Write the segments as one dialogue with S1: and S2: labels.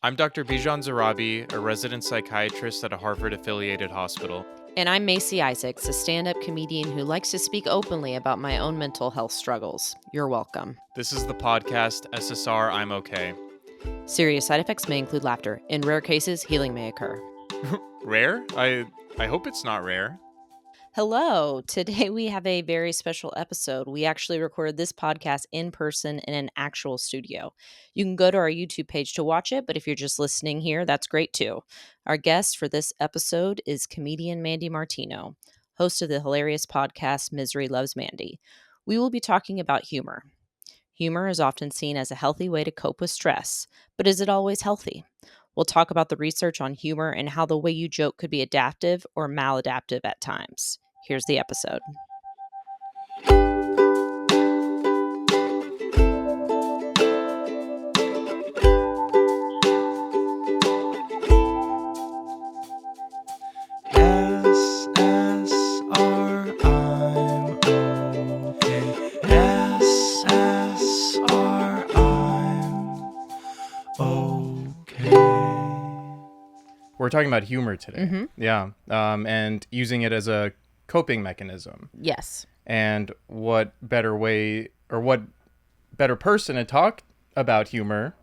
S1: I'm Dr. Bijan Zarrabi, a resident psychiatrist at a Harvard-affiliated hospital.
S2: And I'm Macey Isaacs, a stand-up comedian who likes to speak openly about my own mental health struggles. You're welcome.
S1: This is the podcast SSRI'M OK.
S2: Serious side effects may include laughter. In rare cases, healing may occur.
S1: Rare? I hope it's not rare.
S2: Hello. Today we have a very special episode. We actually recorded this podcast in person in an actual studio. You can go to our YouTube page to watch it, but if you're just listening here, that's great too. Our guest for this episode is comedian Mandy Martino, host of the hilarious podcast Loves Mandy. We will be talking about humor. Humor is often seen as a healthy way to cope with stress, but is it always healthy? We'll talk about the research on humor and how the way you joke could be adaptive or maladaptive at times. Here's the episode.
S1: We're talking about humor today.
S2: Mm-hmm.
S1: Yeah. And using it as a coping mechanism.
S2: Yes.
S1: And what better way or what better person to talk about humor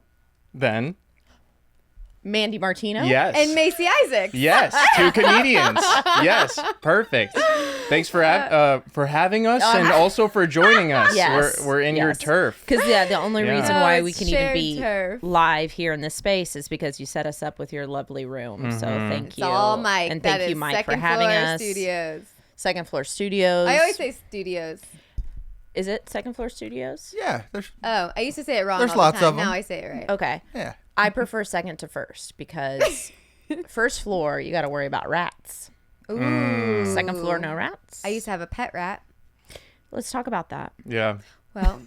S1: than
S2: Mandy Martino?
S1: Yes.
S3: And Macey Isaacs.
S1: Yes, two comedians. Yes, perfect. Thanks for having us and also for joining us.
S2: Yes.
S1: We're in your turf.
S2: Because the only reason why we
S3: it's
S2: can even
S3: shared
S2: be
S3: turf.
S2: live here in this space is because you set us up with your lovely room. So thank you.
S3: It's all Mike.
S2: And
S3: That
S2: thank you,
S3: is
S2: Mike, for
S3: second
S2: having
S3: floor
S2: us.
S3: Studios.
S2: Second Floor Studios.
S3: I always say studios.
S2: Is it Second Floor Studios?
S4: Yeah, there's
S3: Oh, I used to say it wrong
S4: There's
S3: all
S4: lots
S3: the time.
S4: of them.
S3: Now I say it right.
S2: Okay.
S4: yeah.
S2: I prefer second to first because first floor, you got to worry about rats.
S3: Ooh.
S2: Second floor, no rats.
S3: I used to have a pet rat.
S2: Let's talk about that.
S1: Yeah.
S3: Well,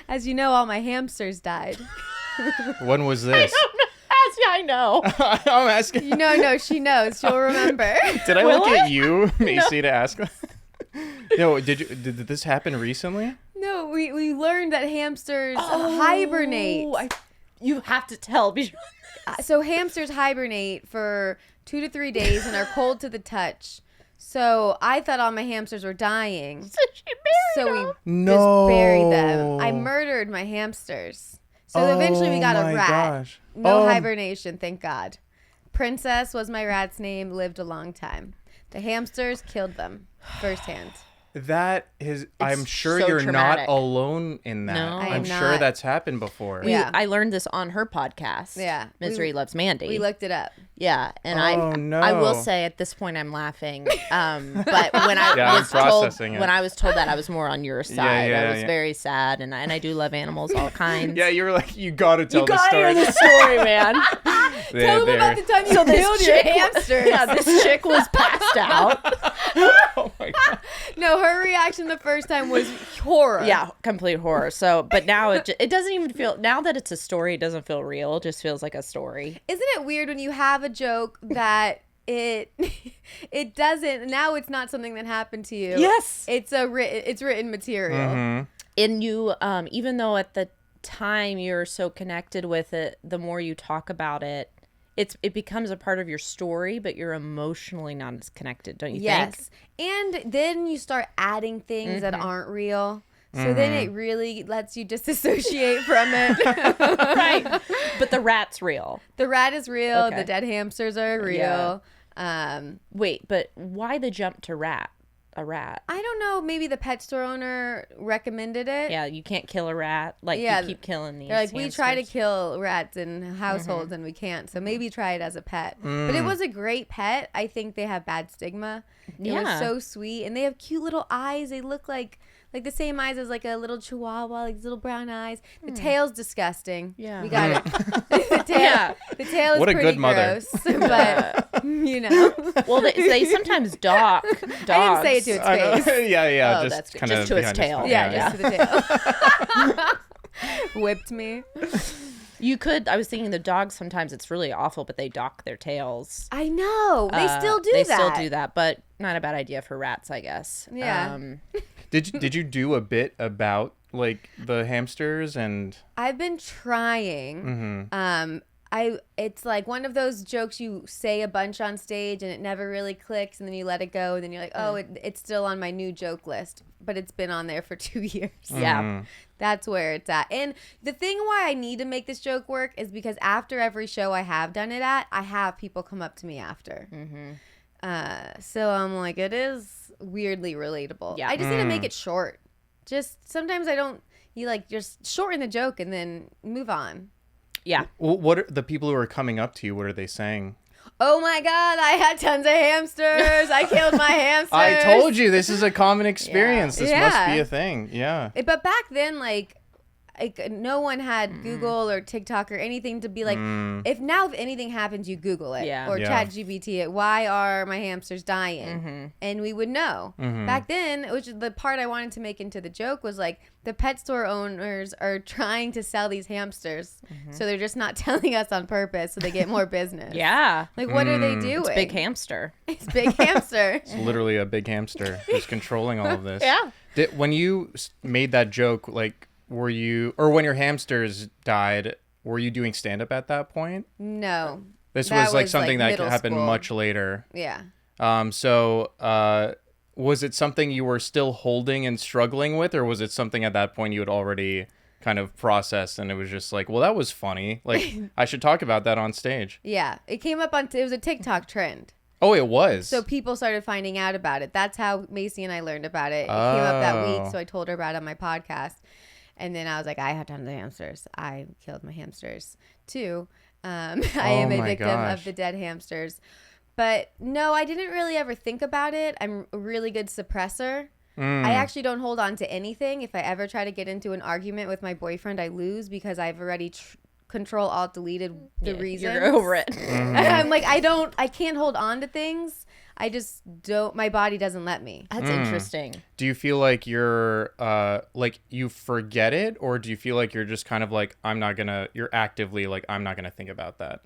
S3: as you know, all my hamsters died.
S1: When was this?
S2: I know.
S1: I'm asking.
S3: No, she knows. She'll remember.
S1: Did I
S2: Will
S1: look
S2: I?
S1: at you, Macy, to ask? No, did this happen recently?
S3: No, we learned that hamsters hibernate.
S2: You have to tell me.
S3: So hamsters hibernate for 2 to 3 days and are cold to the touch. So I thought all my hamsters were dying. So we
S1: No.
S3: just buried them. I murdered my hamsters. So eventually we got a
S1: my
S3: rat.
S1: gosh.
S3: No hibernation, thank God. Princess was my rat's name, lived a long time. The hamsters killed them firsthand.
S1: That is, I'm sure
S2: so
S1: you're
S2: traumatic.
S1: not alone in that.
S2: No. I
S1: I'm
S3: am
S1: sure
S3: not.
S1: that's happened before.
S3: Yeah.
S2: I learned this on her podcast.
S3: Yeah.
S2: Misery Loves Mandy.
S3: We looked it up.
S2: Yeah, and
S1: Oh,
S2: I will
S1: no.
S2: say at this point I'm laughing. But when I
S1: Yeah, I'm
S2: was told
S1: processing it.
S2: when I was told that I was more on your side.
S1: yeah,
S2: I was
S1: yeah.
S2: very sad, and I do love animals, all kinds.
S1: Yeah, you were like, you gotta tell
S2: you
S1: the
S2: gotta
S1: story.
S2: hear the story, man.
S3: Tell them about the time you killed your hamsters.
S2: Yeah, this chick was passed out.
S1: Oh my god.
S3: No, her reaction the first time was horror.
S2: Yeah, complete horror. So, but now it doesn't even feel. Now that it's a story, it doesn't feel real. It just feels like a story.
S3: Isn't it weird when you have a joke that it doesn't, now it's not something that happened to you.
S2: Yes.
S3: It's written material.
S1: Mm-hmm.
S2: And you, even though at the time you're so connected with it, the more you talk about it, it becomes a part of your story, but you're emotionally not as connected, don't you think?
S3: Yes. And then you start adding things that aren't real. So then it really lets you disassociate from it.
S2: Right. But the rat's real.
S3: The rat is real.
S2: Okay.
S3: The dead hamsters are real.
S2: Wait, but why the jump to a rat?
S3: I don't know. Maybe the pet store owner recommended it.
S2: Yeah, you can't kill a rat. Like,
S3: Yeah,
S2: you keep killing these
S3: They're like, we try to
S2: hamsters.
S3: kill rats in households and we can't. So maybe try it as a pet. But it was a great pet. I think they have bad stigma. It was
S2: Yeah.
S3: so sweet. And they have cute little eyes. They look like the same eyes as like a little chihuahua, like these little brown eyes. The tail's disgusting.
S2: Yeah.
S3: We got it. The tail,
S2: Yeah.
S3: the tail is
S1: What a
S3: pretty
S1: good mother.
S3: gross. But, you know.
S2: Well, they sometimes dogs.
S3: I didn't say it to its
S1: I know.
S3: face.
S1: yeah,
S2: Oh,
S1: just
S2: that's good.
S1: kind of
S2: Just to its tail.
S3: Yeah, just to the tail. Whipped me.
S2: You could. I was thinking the dogs sometimes it's really awful, but they dock their tails.
S3: I know. They still do
S2: They
S3: that.
S2: still do that, but not a bad idea for rats, I guess.
S3: Yeah.
S1: Did you do a bit about like the hamsters and?
S3: I've been trying. It's like one of those jokes you say a bunch on stage and it never really clicks, and then you let it go, and then you're like, oh, it's still on my new joke list, but it's been on there for 2 years.
S2: Yeah.
S3: That's where it's at. And the thing why I need to make this joke work is because after every show I have done it at, I have people come up to me after. So I'm like, it is weirdly relatable.
S2: Yeah.
S3: I just need to make it short. Just sometimes you like just shorten the joke and then move on.
S2: Yeah.
S1: Well, what are the people who are coming up to you? What are they saying?
S3: Oh my God, I had tons of hamsters. I killed my hamsters.
S1: I told you this is a common experience. This must
S3: Yeah.
S1: be a thing. Yeah.
S3: But back then, like no one had Google or TikTok or anything to be like, if anything happens, you Google it.
S2: Yeah.
S3: Or
S1: Yeah.
S3: ChatGPT it. Why are my hamsters dying? And we would know. Back then, which is the part I wanted to make into the joke was like, the pet store owners are trying to sell these hamsters. So they're just not telling us on purpose so they get more business.
S2: Yeah.
S3: Like, what are they doing?
S2: It's big hamster.
S3: It's big hamster.
S1: It's literally a big hamster who's controlling all of this.
S2: Yeah.
S1: When you made that joke, like, were you, or when your hamsters died, were you doing stand-up at that point?
S3: No.
S1: This
S3: That
S1: was like
S3: was,
S1: something
S3: like,
S1: that
S3: middle
S1: happened
S3: school.
S1: much later.
S3: Yeah.
S1: So was it something you were still holding and struggling with, or was it something at that point you had already kind of processed and it was just like, well, that was funny. Like, I should talk about that on stage.
S3: Yeah. It came up on, it was a TikTok trend.
S1: Oh, it was.
S3: So people started finding out about it. That's how Macey and I learned about it. It came up that week, so I told her about it on my podcast. And then I was like, I have tons of hamsters. I killed my hamsters too. I am a
S1: my
S3: victim
S1: gosh.
S3: of the dead hamsters. But no, I didn't really ever think about it. I'm a really good suppressor. I actually don't hold on to anything. If I ever try to get into an argument with my boyfriend, I lose because I've already Control Alt deleted the reason.
S2: You're over it.
S3: I'm like, I can't hold on to things. I just don't, my body doesn't let me.
S2: That's interesting.
S1: Do you feel like you're like you forget it, or do you feel like you're just kind of like, you're actively like, I'm not gonna think about that?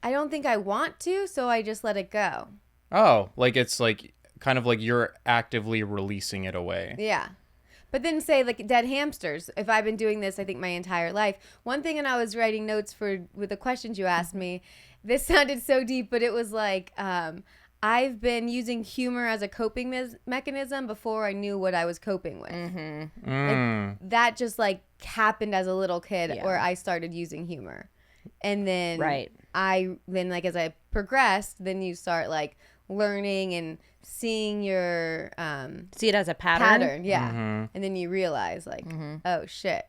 S3: I don't think I want to, so I just let it go.
S1: Oh, like it's like kind of like you're actively releasing it away.
S3: Yeah. But then say like dead hamsters. If I've been doing this, I think my entire life. One thing, and I was writing notes with the questions you asked me, this sounded so deep, but it was like, I've been using humor as a coping mechanism before I knew what I was coping with. Like, that just like happened as a little kid where I started using humor. And then like as I progressed, then you start like learning and seeing your
S2: see it as a pattern.
S3: And then you realize like, oh shit.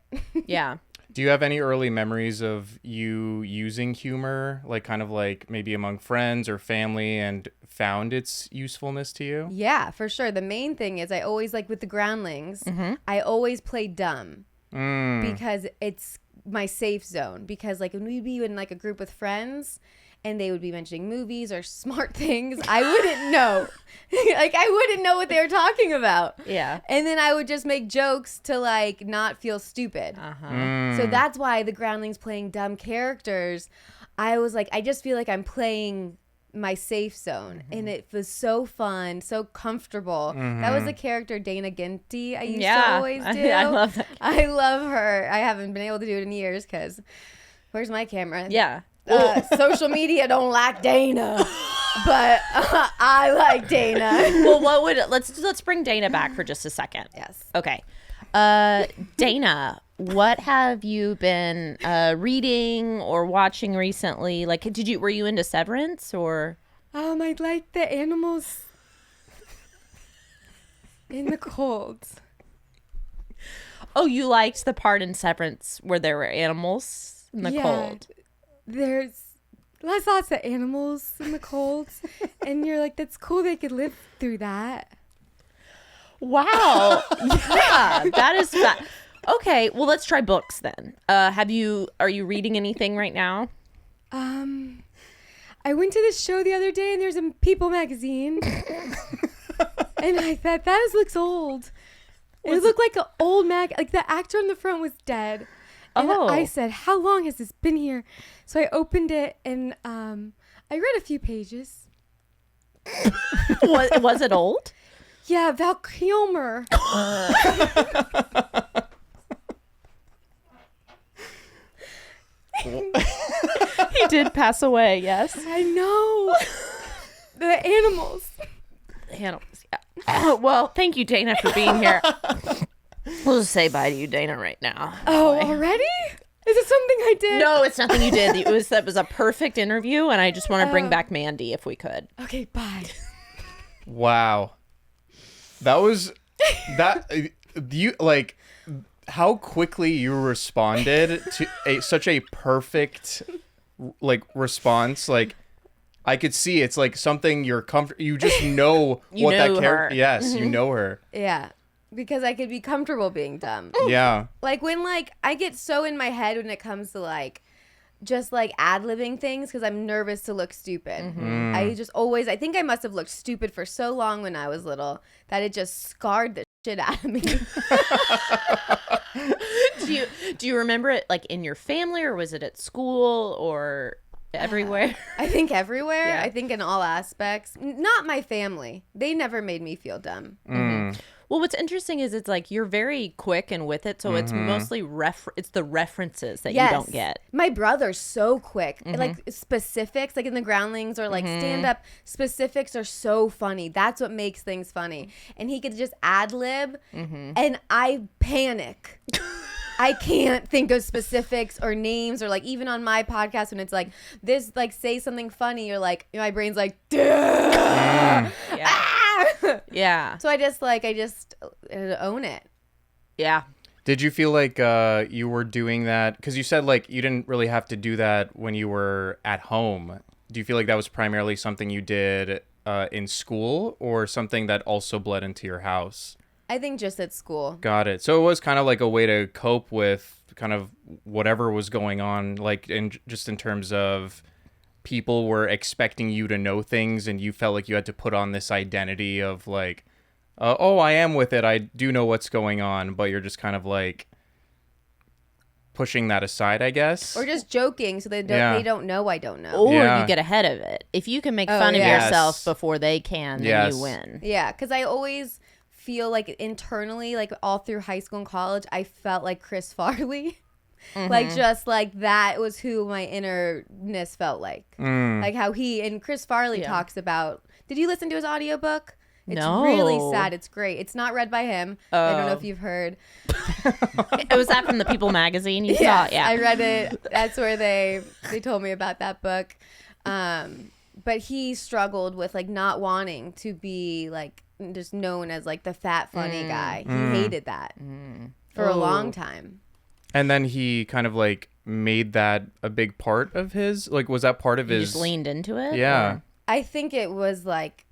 S2: Yeah.
S1: Do you have any early memories of you using humor, like kind of like maybe among friends or family, and found its usefulness to you?
S3: Yeah, for sure. The main thing is I always, like with the groundlings, I always play dumb because it's my safe zone. Because like when we'd be in like a group with friends and they would be mentioning movies or smart things, I wouldn't know. Like I wouldn't know what they were talking about.
S2: Yeah.
S3: And then I would just make jokes to like not feel stupid. So that's why the groundlings playing dumb characters, I was like, I just feel like I'm playing my safe zone, and it was so fun, so comfortable. That was the character Dana Ginty I used to always do.
S2: I love that.
S3: I love her. I haven't been able to do it in years because where's my camera?
S2: Yeah.
S3: Social media don't like Dana, but I like Dana.
S2: Well, what would let's bring Dana back for just a second.
S3: Yes.
S2: Okay. Dana, what have you been reading or watching recently? Like, were you into Severance or?
S3: I like the animals in the cold.
S2: Oh, you liked the part in Severance where there were animals in the cold.
S3: There's lots of animals in the cold, and you're like, that's cool. They could live through that.
S2: Wow. Yeah, that is that. Okay, well, let's try books then. Are you reading anything right now?
S3: I went to this show the other day, and there's a People magazine, and I thought that looks old. It looked like an old like the actor on the front was dead. And I said, how long has this been here? So I opened it, and I read a few pages.
S2: Was it old?
S3: Yeah, Val Kilmer.
S2: They did pass away, yes.
S3: I know. The animals.
S2: Animals, yeah. Well, thank you, Dana, for being here. We'll just say bye to you, Dana, right now.
S3: Oh, already? Is it something I did?
S2: No, it's nothing you did. It was a perfect interview, and I just want to bring back Mandy if we could.
S3: Okay, bye.
S1: Wow. That was that you like how quickly you responded to such a perfect like response. Like I could see it's like something you're you just know
S2: You
S1: what that
S2: know
S1: character.
S2: her.
S1: Yes, you know her.
S3: Yeah, because I could be comfortable being dumb.
S1: Yeah.
S3: Like when like I get so in my head when it comes to like just like ad-libbing things because I'm nervous to look stupid. I just always, I think I must have looked stupid for so long when I was little that it just scarred the shit out of me.
S2: Do you remember it like in your family, or was it at school, or everywhere?
S3: I think everywhere.
S2: Yeah.
S3: I think in all aspects. Not my family. They never made me feel dumb.
S2: Well, what's interesting is it's like you're very quick and with it, so it's mostly it's the references that you don't get.
S3: My brother's so quick. Like specifics, like in the Groundlings or like stand-up, specifics are so funny. That's what makes things funny. And he could just ad-lib, and I panic. I can't think of specifics or names, or like even on my podcast when it's like this, like say something funny, or like my brain's like, duh.
S2: Yeah.
S3: So I just own it.
S2: Yeah.
S1: Did you feel like you were doing that? Because you said like you didn't really have to do that when you were at home. Do you feel like that was primarily something you did in school, or something that also bled into your house?
S3: I think just at school.
S1: Got it. So it was kind of like a way to cope with kind of whatever was going on, like in terms of people were expecting you to know things, and you felt like you had to put on this identity of like, oh, I am with it. I do know what's going on, but you're just kind of like pushing that aside, I guess.
S3: Or just joking so they don't know I don't know.
S2: Or
S1: Yeah.
S2: you get ahead of it. If you can make fun of
S1: yes.
S2: yourself before they can, then
S1: Yes.
S2: you win.
S3: Yeah, because I always feel like internally, like all through high school and college, I felt like Chris Farley. Like just like that was who my innerness felt like. Like how Chris Farley talks about. Did you listen to his audiobook? It's really sad. It's great. It's not read by him. I don't know if you've heard.
S2: It was that from the People magazine you saw? Yeah.
S3: I read it. That's where they told me about that book. But he struggled with like not wanting to be like just known as like the fat funny guy. He hated that for a long time.
S1: And then he kind of like made that a big part of his, like, was that part of
S2: You
S1: his?
S2: just leaned into it?
S1: Yeah.
S2: Or?
S3: I think it was like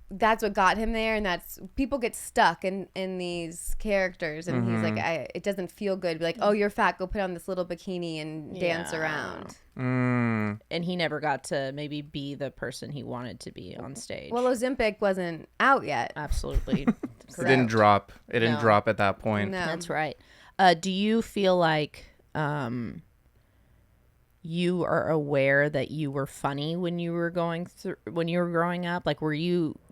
S3: that's what got him there, and that's people get stuck in these characters, and he's like, it doesn't feel good. Be like, oh, you're fat, go put on this little bikini and dance around.
S2: And he never got to maybe be the person he wanted to be on stage.
S3: Well, Ozempic wasn't out yet.
S2: Absolutely.
S1: It didn't drop. It didn't
S2: No.
S1: drop at that point.
S3: No.
S2: That's right. Do you feel like you are aware that you were funny when you were growing up? Like,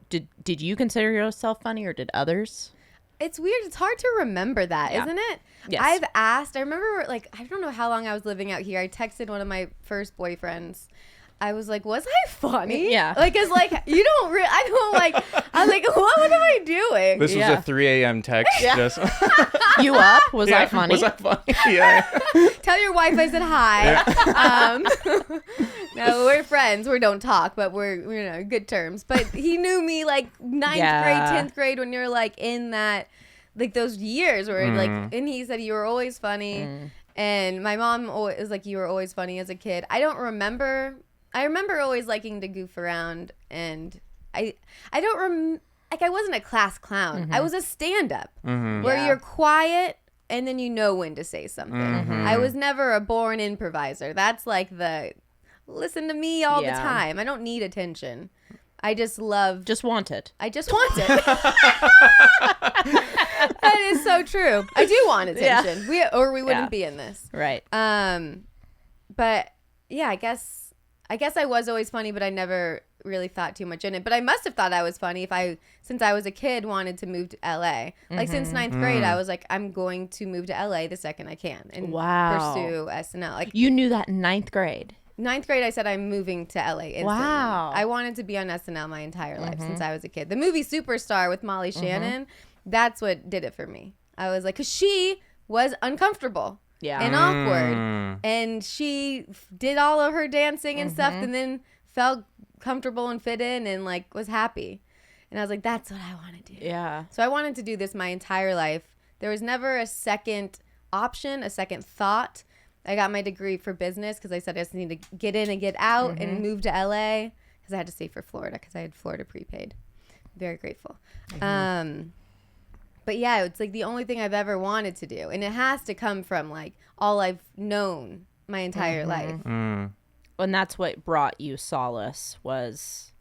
S2: did you consider yourself funny, or did others?
S3: It's weird. It's hard to remember that,
S2: Yeah.
S3: isn't it?
S2: Yes.
S3: I've asked. I remember, like, I don't know how long I was living out here. I texted one of my first boyfriends. I was like, was I funny?
S2: Yeah.
S3: Like, it's like, you don't really, I don't like, I was like, what am I doing?
S1: This was a 3 a.m. text. Just
S2: You up? Was I funny?
S1: Was I funny? Yeah.
S3: Tell your wife I said hi. No, we're friends. We don't talk, but we're good terms. But he knew me like 9th grade, 10th grade, when you're like in that, like those years where like, and he said you were always funny. And my mom was like, you were always funny as a kid. I don't remember. I remember always liking to goof around, and I don't like I wasn't a class clown. I was a stand-up where you're quiet and then you know when to say something. I was never a born improviser. That's like the listen to me all the time. I don't need attention. I just
S2: want it.
S3: I just want it. That is so true. I do want attention. We wouldn't be in this.
S2: Right.
S3: But yeah, I guess I was always funny, but I never really thought too much in it. But I must have thought I was funny since I was a kid, wanted to move to LA. Like since 9th grade, I was like, I'm going to move to LA the second I can and pursue SNL. Like
S2: you knew that in 9th grade.
S3: Ninth grade, I said I'm moving to LA instantly.
S2: Wow.
S3: I wanted to be on SNL my entire life since I was a kid. The movie Superstar with Molly Shannon, that's what did it for me. I was like, because she was uncomfortable and awkward. And she did all of her dancing and stuff and then felt comfortable and fit in and like was happy. And I was like, that's what I want to do.
S2: Yeah.
S3: So I wanted to do this my entire life. There was never a second option, a second thought. I got my degree for business because I said I just need to get in and get out and move to LA because I had to stay for Florida because I had Florida prepaid. Very grateful. But yeah, it's like the only thing I've ever wanted to do. And it has to come from like all I've known my entire life.
S2: And that's what brought you solace, was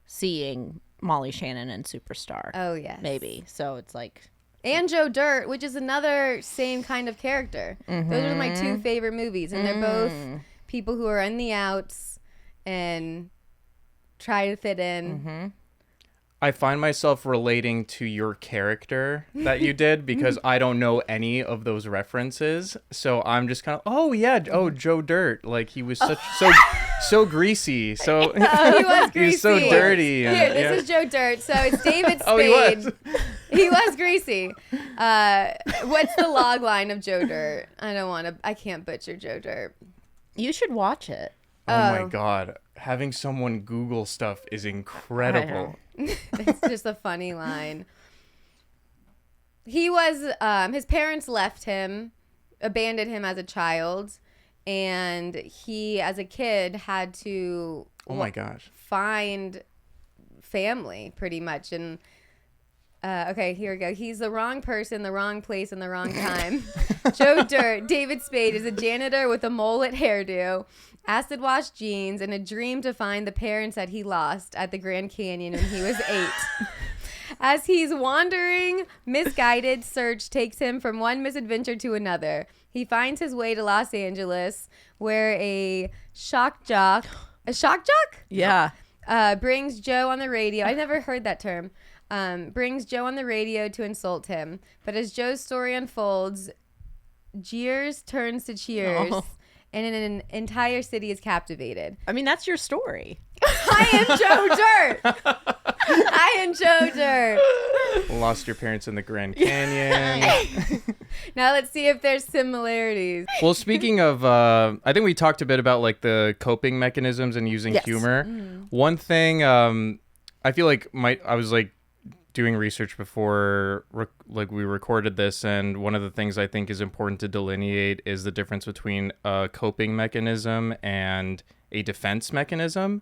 S2: seeing Molly Shannon in Superstar.
S3: Oh, yes.
S2: Maybe. So it's like...
S3: And Joe Dirt, which is another same kind of character. Those are my two favorite movies. And they're both people who are in the outs and try to fit in.
S1: I find myself relating to your character that you did because I don't know any of those references. So I'm just kind of, oh yeah, oh Joe Dirt, like he was so greasy, so
S3: he was greasy.
S1: He's so dirty.
S3: Here, this is Joe Dirt. So it's David Spade.
S1: Oh, he was.
S3: He was greasy. What's the log line of Joe Dirt? I can't butcher Joe Dirt.
S2: You should watch it.
S1: Oh my God, having someone Google stuff is incredible.
S3: It's just a funny line. He was, his parents left him, abandoned him as a child, and he, as a kid, had to
S1: Oh my gosh.
S3: find family, pretty much. And, okay, here we go. He's the wrong person, the wrong place, and the wrong time. Joe Dirt, David Spade, is a janitor with a mullet hairdo, acid wash jeans, and a dream to find the parents that he lost at the Grand Canyon when he was 8. As he's wandering, misguided search takes him from one misadventure to another. He finds his way to Los Angeles, where a shock jock?
S2: Yeah.
S3: Brings Joe on the radio. I never heard that term. Brings Joe on the radio to insult him. But as Joe's story unfolds, jeers turns to cheers.
S2: Oh.
S3: And an entire city is captivated.
S2: I mean, that's your story.
S3: I am Joe Dirt. I am Joe Dirt.
S1: Lost your parents in the Grand Canyon.
S3: Now let's see if there's similarities.
S1: Well, speaking of, I think we talked a bit about like the coping mechanisms and using humor. One thing I feel like I was like doing research before we recorded this, and one of the things I think is important to delineate is the difference between a coping mechanism and a defense mechanism.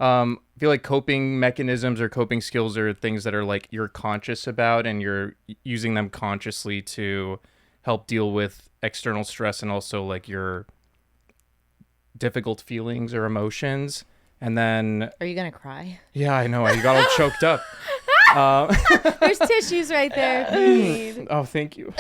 S1: I feel like coping mechanisms or coping skills are things that are like you're conscious about and you're using them consciously to help deal with external stress and also like your difficult feelings or emotions. And then
S2: Are you going to cry?
S1: yeah, I know, I got all choked up.
S3: There's tissues right there if you need.
S1: Oh, thank you.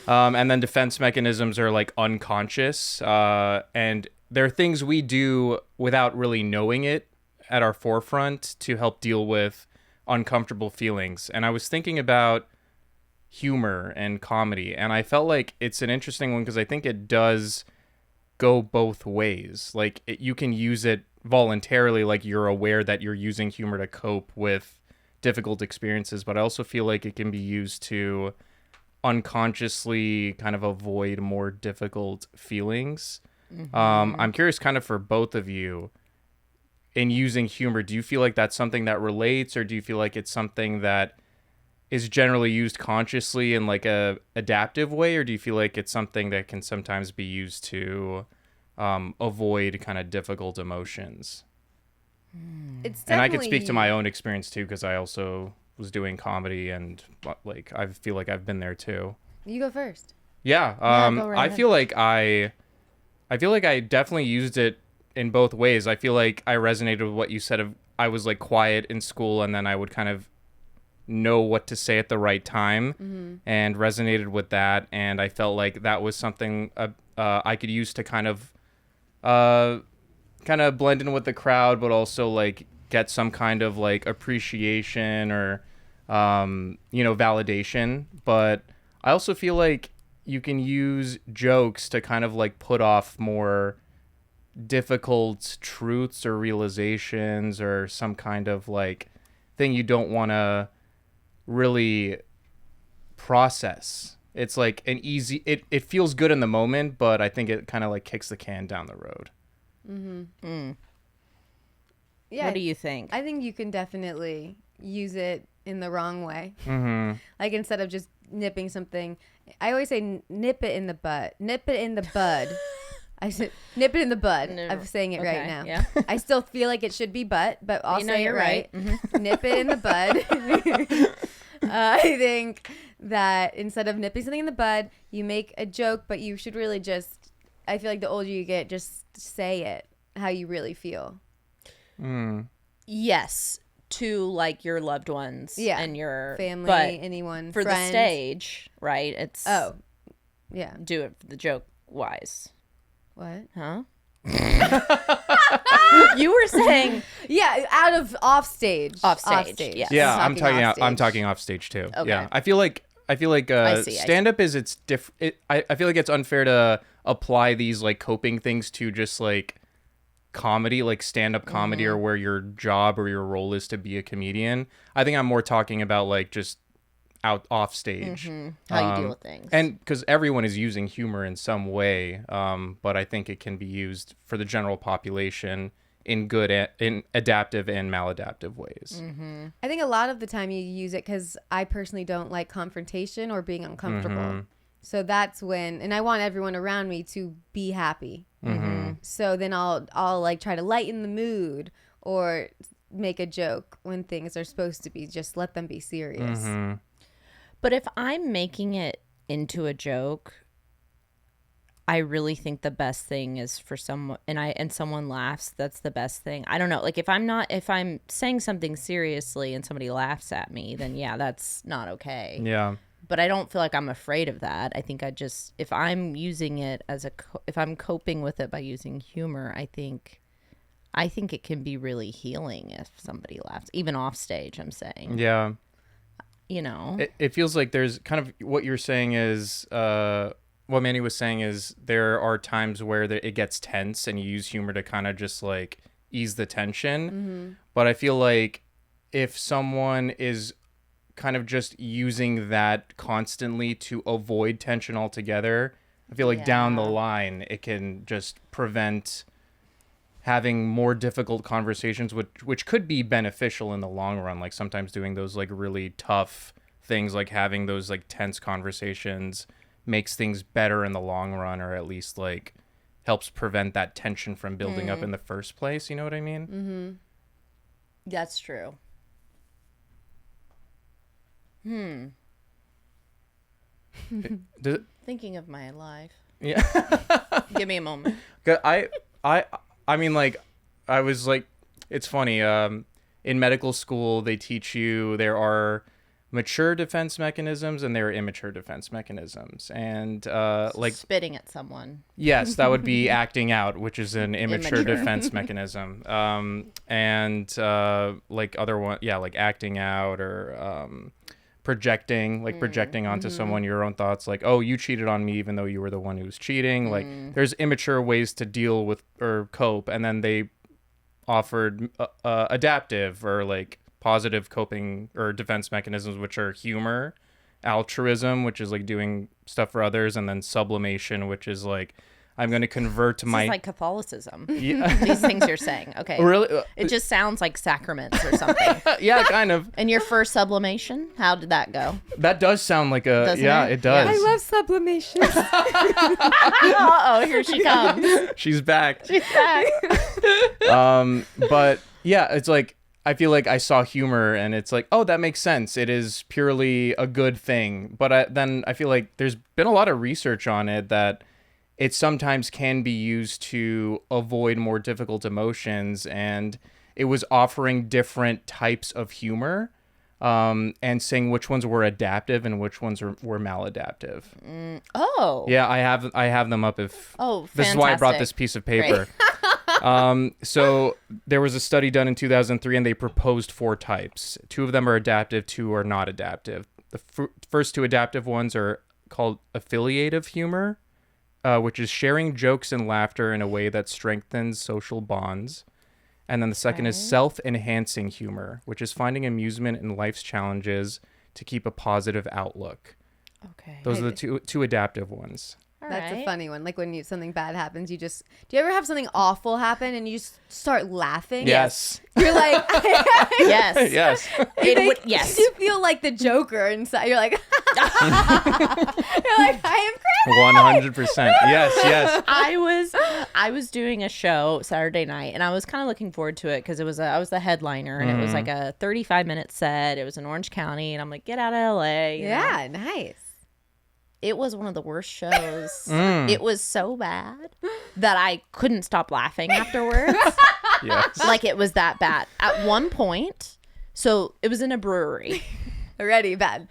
S1: And then defense mechanisms are like unconscious, and they're things we do without really knowing it at our forefront to help deal with uncomfortable feelings. And I was thinking about humor and comedy, and I felt like it's an interesting one because I think it does go both ways. Like you can use it voluntarily, like you're aware that you're using humor to cope with difficult experiences, but I also feel like it can be used to unconsciously kind of avoid more difficult feelings. I'm curious kind of for both of you, in using humor, do you feel like that's something that relates, or do you feel like it's something that is generally used consciously in like a adaptive way, or do you feel like it's something that can sometimes be used to avoid kind of difficult emotions? And I could speak to my own experience too, because I also was doing comedy, and like I feel like I've been there too.
S3: You go first.
S1: Yeah,
S2: go right ahead.
S1: I feel like I definitely used it in both ways. I feel like I resonated with what you said of I was like quiet in school, and then I would kind of know what to say at the right time, and resonated with that. And I felt like that was something I could use to kind of blend in with the crowd, but also like get some kind of like appreciation or validation. But I also feel like you can use jokes to kind of like put off more difficult truths or realizations or some kind of like thing you don't want to really process. It's like an easy, it feels good in the moment, but I think it kind of like kicks the can down the road.
S3: Yeah.
S2: What do you think?
S3: I think you can definitely use it in the wrong way. Like instead of just nipping something, I always say nip it in the bud. Nip it in the bud. I said nip it in the bud. I'm saying it right now.
S2: Yeah.
S3: I still feel like it should be but I'll say
S2: you're
S3: it right.
S2: right.
S3: Nip it in the bud. I think that instead of nipping something in the bud, you make a joke, but you should really just, I feel like the older you get, just say it how you really feel.
S2: Yes, to like your loved ones and your
S3: family,
S2: but
S3: anyone,
S2: for
S3: friends.
S2: the stage, right? It's
S3: yeah.
S2: do it for the joke wise.
S3: What?
S2: Huh? You were saying
S3: out of off stage.
S2: Yes.
S1: Yeah, I'm talking off stage too.
S2: Okay.
S1: Yeah, I feel like stand up is it's I feel like it's unfair to apply these like coping things to just like comedy, like stand up comedy, or where your job or your role is to be a comedian. I think I'm more talking about like just off stage,
S2: how you deal with things,
S1: and because everyone is using humor in some way, but I think it can be used for the general population in good in adaptive and maladaptive ways.
S3: I think a lot of the time you use it because I personally don't like confrontation or being uncomfortable. So that's when, and I want everyone around me to be happy. So then I'll like try to lighten the mood or make a joke when things are supposed to be, just let them be serious.
S2: But if I'm making it into a joke, I really think the best thing is for someone, and someone laughs, that's the best thing. I don't know. Like if I'm saying something seriously and somebody laughs at me, then yeah, that's not okay.
S1: Yeah.
S2: But I don't feel like I'm afraid of that. I think if I'm using it as if I'm coping with it by using humor, I think it can be really healing if somebody laughs, even off stage, I'm saying.
S1: Yeah.
S2: You know,
S1: it feels like there's kind of what you're saying is what Mandy was saying is there are times where it gets tense and you use humor to kind of just like ease the tension. But I feel like if someone is kind of just using that constantly to avoid tension altogether, I feel like down the line it can just prevent having more difficult conversations, which could be beneficial in the long run. Like sometimes doing those like really tough things, like having those like tense conversations, makes things better in the long run, or at least like helps prevent that tension from building up in the first place. You know what I mean?
S2: That's true. Thinking of my life.
S1: Yeah.
S2: Give me a moment.
S1: I mean, like, I was like, it's funny. In medical school, they teach you there are mature defense mechanisms and there are immature defense mechanisms. And like
S2: spitting at someone.
S1: Yes, that would be acting out, which is an immature defense mechanism. And like other one, like acting out or projecting onto someone your own thoughts, like, oh, you cheated on me even though you were the one who was cheating. Like there's immature ways to deal with or cope, and then they offered adaptive or like positive coping or defense mechanisms, which are humor, altruism, which is like doing stuff for others, and then sublimation, which is like I'm going to convert
S2: this
S1: my...
S2: is like Catholicism.
S1: Yeah.
S2: These things you're saying. Okay.
S1: Really?
S2: It just sounds like sacraments or something.
S1: Yeah, kind of.
S2: And your first sublimation, how did that go?
S1: That does sound like a...
S2: Doesn't
S1: yeah, it does.
S3: I love sublimation.
S2: Uh-oh, here she comes.
S1: She's back.
S2: She's back.
S1: But yeah, it's like, I feel like I saw humor and it's like, oh, that makes sense. It is purely a good thing. But then I feel like there's been a lot of research on it that it sometimes can be used to avoid more difficult emotions, and it was offering different types of humor, and saying which ones were adaptive and which ones were maladaptive.
S2: Oh.
S1: Yeah, I have them up if...
S2: Oh, fantastic.
S1: This is why I brought this piece of paper. So there was a study done in 2003, and they proposed 4 types. 2 of them are adaptive, 2 are not adaptive. The first 2 adaptive ones are called affiliative humor, which is sharing jokes and laughter in a way that strengthens social bonds. And then the second is self-enhancing humor, which is finding amusement in life's challenges to keep a positive outlook.
S2: Okay.
S1: Those are the two adaptive ones.
S3: That's a funny one. Like when something bad happens, do you ever have something awful happen and you just start laughing?
S1: Yes.
S3: You're like,
S2: Yes.
S1: Yes.
S2: Yes.
S3: You feel like the Joker inside. You're like, I am crazy.
S1: 100%. Yes.
S2: I was doing a show Saturday night, and I was kind of looking forward to it because I was the headliner, and it was like a 35-minute set. It was in Orange County, and I'm like, get out of LA.
S3: Yeah, nice.
S2: It was one of the worst shows. It was so bad that I couldn't stop laughing afterwards.
S1: Yes.
S2: Like it was that bad. At one point, so it was in a brewery.
S3: Already bad.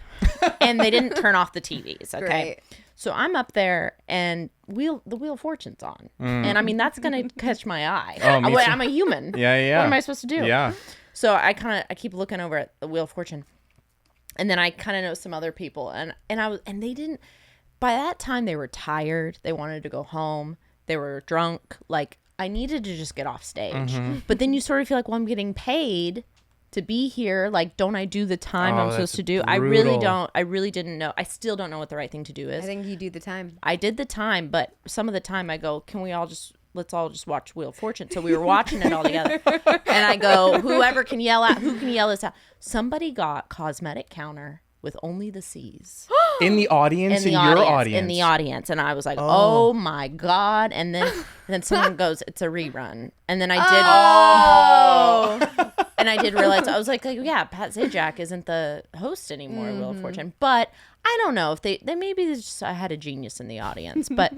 S2: And they didn't turn off the TVs. Okay.
S3: Great.
S2: So I'm up there and the Wheel of Fortune's on. And I mean, that's going to catch my eye.
S1: Oh, me too.
S2: I'm a human.
S1: Yeah.
S2: What am I supposed to do?
S1: Yeah.
S2: So I keep looking over at the Wheel of Fortune. And then I kind of know some other people and they didn't, by that time they were tired. They wanted to go home. They were drunk. Like I needed to just get off stage. But then you sort of feel like, well, I'm getting paid to be here. Like, don't I do the time I'm supposed to do? I really don't. I really didn't know. I still don't know what the right thing to do is.
S3: I think you do the time.
S2: I did the time, but some of the time I go, let's all just watch Wheel of Fortune. So we were watching it all together. And I go, who can yell this out? Somebody got cosmetic counter with only the C's.
S1: In the audience, in your audience.
S2: In the audience. And I was like, oh my God. And then someone goes, it's a rerun. And then I did. And I did realize, I was like, yeah, Pat Sajak isn't the host anymore of Wheel of Fortune. But I don't know if they maybe just, I had a genius in the audience. But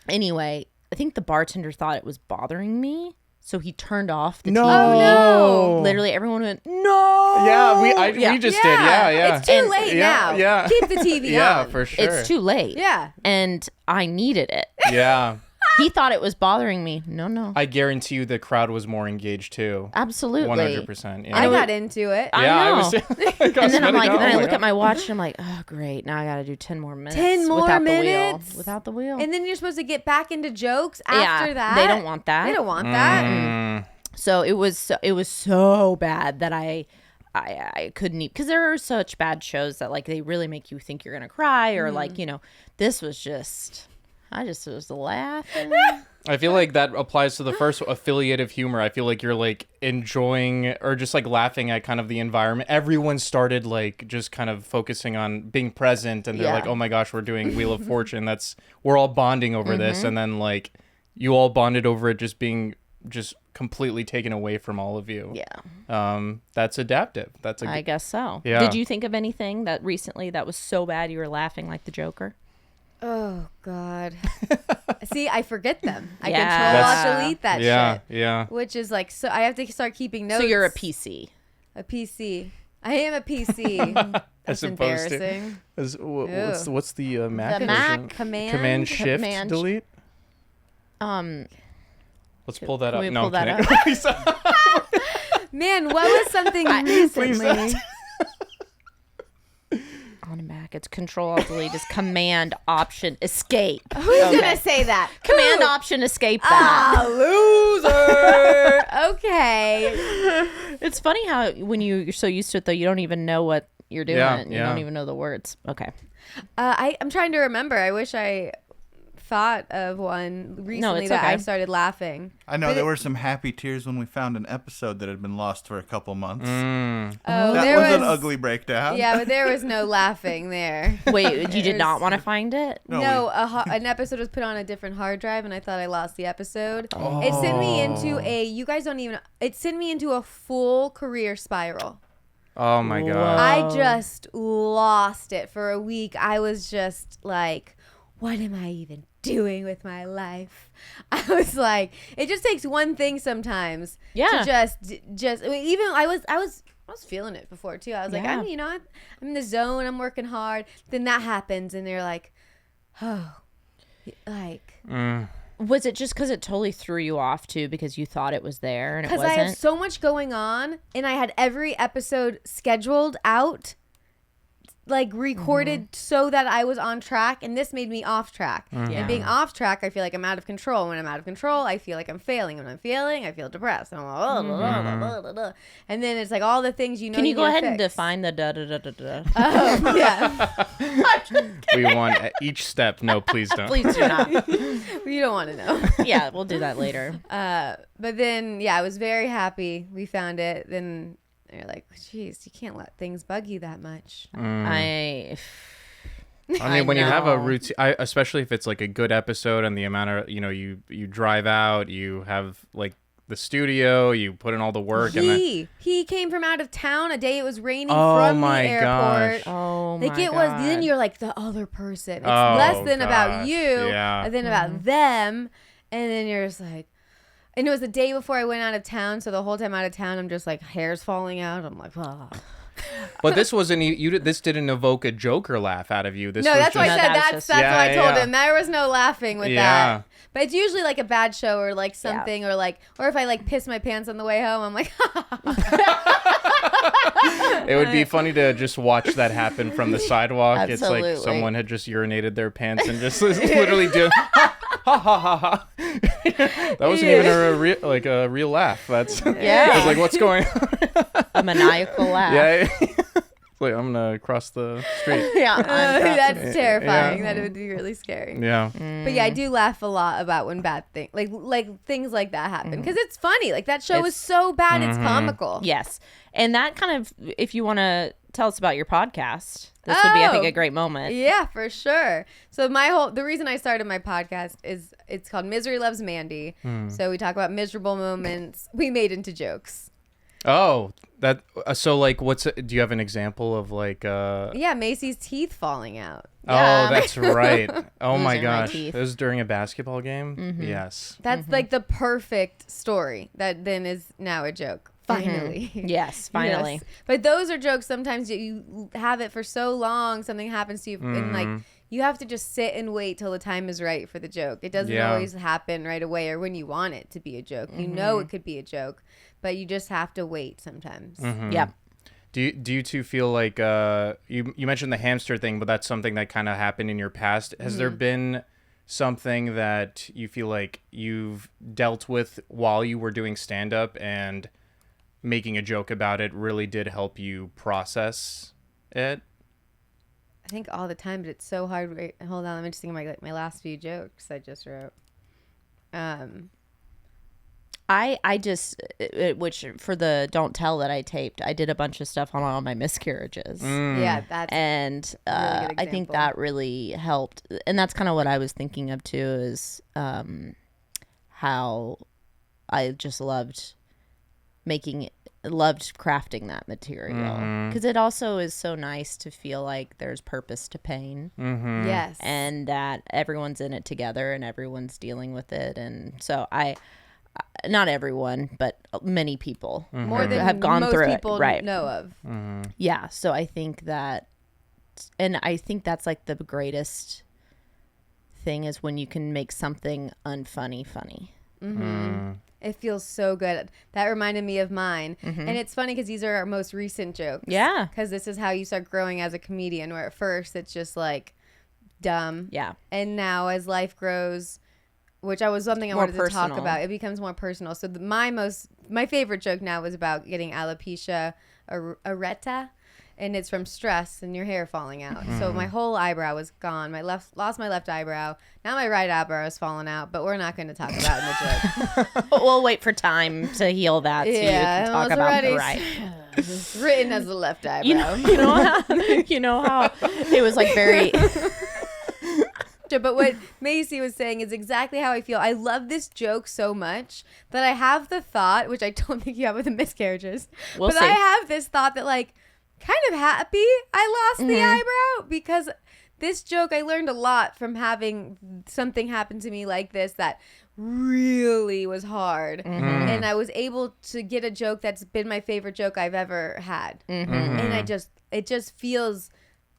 S2: anyway, I think the bartender thought it was bothering me. So he turned off the TV.
S3: Oh, no.
S2: Literally, everyone went, no.
S1: Yeah, we just did. Yeah.
S3: It's too late now.
S1: Yeah.
S3: Keep the TV on.
S1: Yeah, for sure.
S2: It's too late.
S3: Yeah.
S2: And I needed it.
S1: Yeah.
S2: He thought it was bothering me. No.
S1: I guarantee you the crowd was more engaged too.
S2: Absolutely.
S1: 100%. Yeah.
S3: I got into it.
S2: I
S1: yeah,
S2: know. And then I'm like, then I look at my watch and I'm like, oh, great. Now I got to do 10 more minutes.
S3: 10 more
S2: without
S3: minutes?
S2: The wheel. Without the wheel.
S3: And then you're supposed to get back into jokes after that.
S2: They don't want that.
S3: They don't want that.
S2: So it was so bad that I couldn't eat, because there are such bad shows that like they really make you think you're gonna cry or like, this was just, I just was laughing.
S1: I feel like that applies to the first affiliative humor. I feel like you're like enjoying or just like laughing at kind of the environment. Everyone started like just kind of focusing on being present, and they're like, oh my gosh, we're doing Wheel of Fortune. We're all bonding over this. And then like you all bonded over it just being just completely taken away from all of you.
S2: Yeah.
S1: That's adaptive.
S2: I guess so.
S1: Yeah.
S2: Did you think of anything that recently that was so bad you were laughing like the Joker?
S3: Oh, God. See, I forget them. I
S2: Yeah.
S3: control delete that shit.
S1: Yeah.
S3: Which is like, so I have to start keeping notes.
S2: So you're a PC.
S3: A PC. I am a PC. That's embarrassing.
S1: What's the Mac?
S2: The Mac
S1: Command Shift delete. Let's pull that up.
S2: Can we
S1: No,
S2: pull that
S1: up?
S3: Man, what was something recently?
S2: On a Mac, it's Control Alt Delete. Is Command Option Escape.
S3: Who's gonna say that?
S2: Command Option Escape that.
S3: Loser. Okay.
S2: It's funny how when you're so used to it though, you don't even know what you're doing. You don't even know the words. Okay.
S3: I'm trying to remember. I wish I thought of one recently that I started laughing.
S4: I know there were some happy tears when we found an episode that had been lost for a couple months.
S3: Oh,
S4: that was an ugly breakdown.
S3: Yeah, but there was no laughing there.
S2: Wait, you did not want to find it?
S3: No, an episode was put on a different hard drive, and I thought I lost the episode. Oh. It sent me into it sent me into a full career spiral.
S1: Oh my God.
S3: I just lost it for a week. I was just like, what am I even doing with my life? I was like, it just takes one thing sometimes.
S2: Yeah.
S3: To just I mean, even I was feeling it before too. I was like, I'm in the zone. I'm working hard. Then that happens, and they're like, oh, like.
S2: Was it just because it totally threw you off too, because you thought it was there and it wasn't?
S3: Because I had so much going on, and I had every episode scheduled out like recorded so that I was on track, and this made me off track. And being off track, I feel like I'm out of control. When I'm out of control, I feel like I'm failing. When I'm failing, I feel depressed. And I'm like, blah, blah, blah. And then it's like all the things you know.
S2: Can you go ahead
S3: fix.
S2: and define the da da da da da?
S3: Oh, yeah.
S1: We want each step. No, please don't.
S2: Please do not.
S3: You don't want to know.
S2: Yeah, we'll do that later.
S3: But then, yeah, I was very happy we found it. Then they're like, geez, you can't let things bug you that much.
S2: I
S1: mean, when you have a
S2: know.
S1: routine, especially if it's like a good episode and the amount of, you drive out, you have like the studio, you put in all the work.
S3: He came from out of town a day it was raining
S1: Oh
S3: from the
S1: my
S3: airport.
S1: gosh.
S2: Oh
S3: Like
S2: my
S3: it
S2: God.
S3: was, then you're like the other person. It's
S1: Oh,
S3: less than about
S1: gosh.
S3: you,
S1: Yeah.
S3: and then about them, and then you're just like, and it was the day before I went out of town, so the whole time out of town, I'm just like hair's falling out. I'm like, oh.
S1: But this wasn't this didn't evoke a Joker laugh out of you. This
S3: No,
S1: was
S3: that's why I
S1: just,
S2: No,
S3: said
S2: that was
S3: that's
S2: just-
S3: what I told
S1: Yeah.
S3: him. There was no laughing with
S1: Yeah.
S3: that. But it's usually like a bad show or like something or if I like piss my pants on the way home, I'm like,
S1: It would be funny to just watch that happen from the sidewalk. It's
S2: Absolutely.
S1: like someone had just urinated their pants and just literally doing ha ha ha ha. That wasn't even a real laugh. That's
S2: Yeah.
S1: I was like, what's going on?
S2: a maniacal laugh.
S1: Yeah. It's like, I'm gonna cross the street.
S2: Yeah.
S3: that's terrifying.
S1: Yeah.
S3: That would be really scary.
S1: Yeah.
S3: But yeah, I do laugh a lot about when bad things like things like that happen because it's funny. Like that show is so bad, it's comical.
S2: Yes. And that kind of, if you want to tell us about your podcast, this would be, I think, a great moment.
S3: Yeah, for sure. So the reason I started my podcast is it's called Misery Loves Mandy. So we talk about miserable moments we made into jokes.
S1: Oh, that. So like, do you have an example of like?
S3: Yeah, Macy's teeth falling out.
S2: Yeah.
S1: Oh, that's right. Oh my
S2: Losing my
S1: gosh,
S2: teeth.
S1: it was during a basketball game. Yes.
S3: That's like the perfect story that then is now a joke. Finally.
S2: Yes, finally.
S3: Yes. But those are jokes sometimes you have it for so long, something happens to you, and like you have to just sit and wait till the time is right for the joke. It doesn't
S1: Yeah.
S3: always happen right away or when you want it to be a joke. You know it could be a joke, but you just have to wait sometimes.
S2: Yep.
S1: Do you two feel like you mentioned the hamster thing, but that's something that kind of happened in your past. Has there been something that you feel like you've dealt with while you were doing stand-up and making a joke about it really did help you process it?
S3: I think all the time, but it's so hard. Wait, hold on, let me just think of my last few jokes I just wrote.
S2: I just, which for the Don't Tell that I taped, I did a bunch of stuff on all my miscarriages.
S3: Yeah, that's
S2: And
S3: really good
S2: I think
S3: example.
S2: that really helped. And that's kind of what I was thinking of too, is how I just loved crafting that material. Because it also is so nice to feel like there's purpose to pain.
S3: yes,
S2: And that everyone's in it together and everyone's dealing with it. And so not everyone, but many people
S3: more than
S2: have gone
S3: most
S2: through
S3: people
S2: it. Right.
S3: know of.
S2: Yeah. So I think that's like the greatest thing is when you can make something unfunny funny.
S3: It feels so good. That reminded me of mine. And it's funny because these are our most recent jokes.
S2: Yeah.
S3: Because this is how you start growing as a comedian, where at first it's just like dumb.
S2: Yeah.
S3: And now as life grows, which was something I
S2: More
S3: wanted to talk
S2: personal.
S3: about, it becomes more personal. So my favorite joke now was about getting alopecia areata. And it's from stress and your hair falling out. So my whole eyebrow was gone. Lost my left eyebrow. Now my right eyebrow is falling out, but we're not going to talk about it in the joke.
S2: We'll wait for time to heal that so you can talk about the right.
S3: It's written as the left eyebrow.
S2: You know how it was like very.
S3: But what Macey was saying is exactly how I feel. I love this joke so much that I have the thought, which I don't think you have with the miscarriages,
S2: We'll
S3: but
S2: see.
S3: I have this thought that like kind of happy I lost the eyebrow because this joke, I learned a lot from having something happen to me like this that really was hard. And I was able to get a joke that's been my favorite joke I've ever had. And it just feels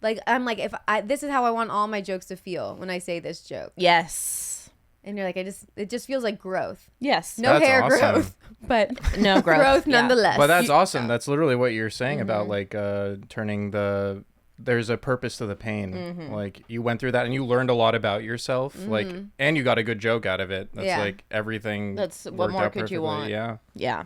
S3: like, I'm like, this is how I want all my jokes to feel when I say this joke.
S2: Yes.
S3: And you're like, it just feels like growth.
S2: Yes.
S3: No
S1: That's
S3: hair
S1: awesome.
S3: growth, but
S2: No growth.
S3: growth
S2: Yeah.
S3: nonetheless.
S1: Well, that's awesome. That's literally what you're saying about like turning the there's a purpose to the pain. Like you went through that and you learned a lot about yourself. Like, and you got a good joke out of it. That's like everything.
S2: That's what
S1: worked
S2: more
S1: out
S2: could
S1: perfectly.
S2: you want?
S1: Yeah.
S2: Yeah.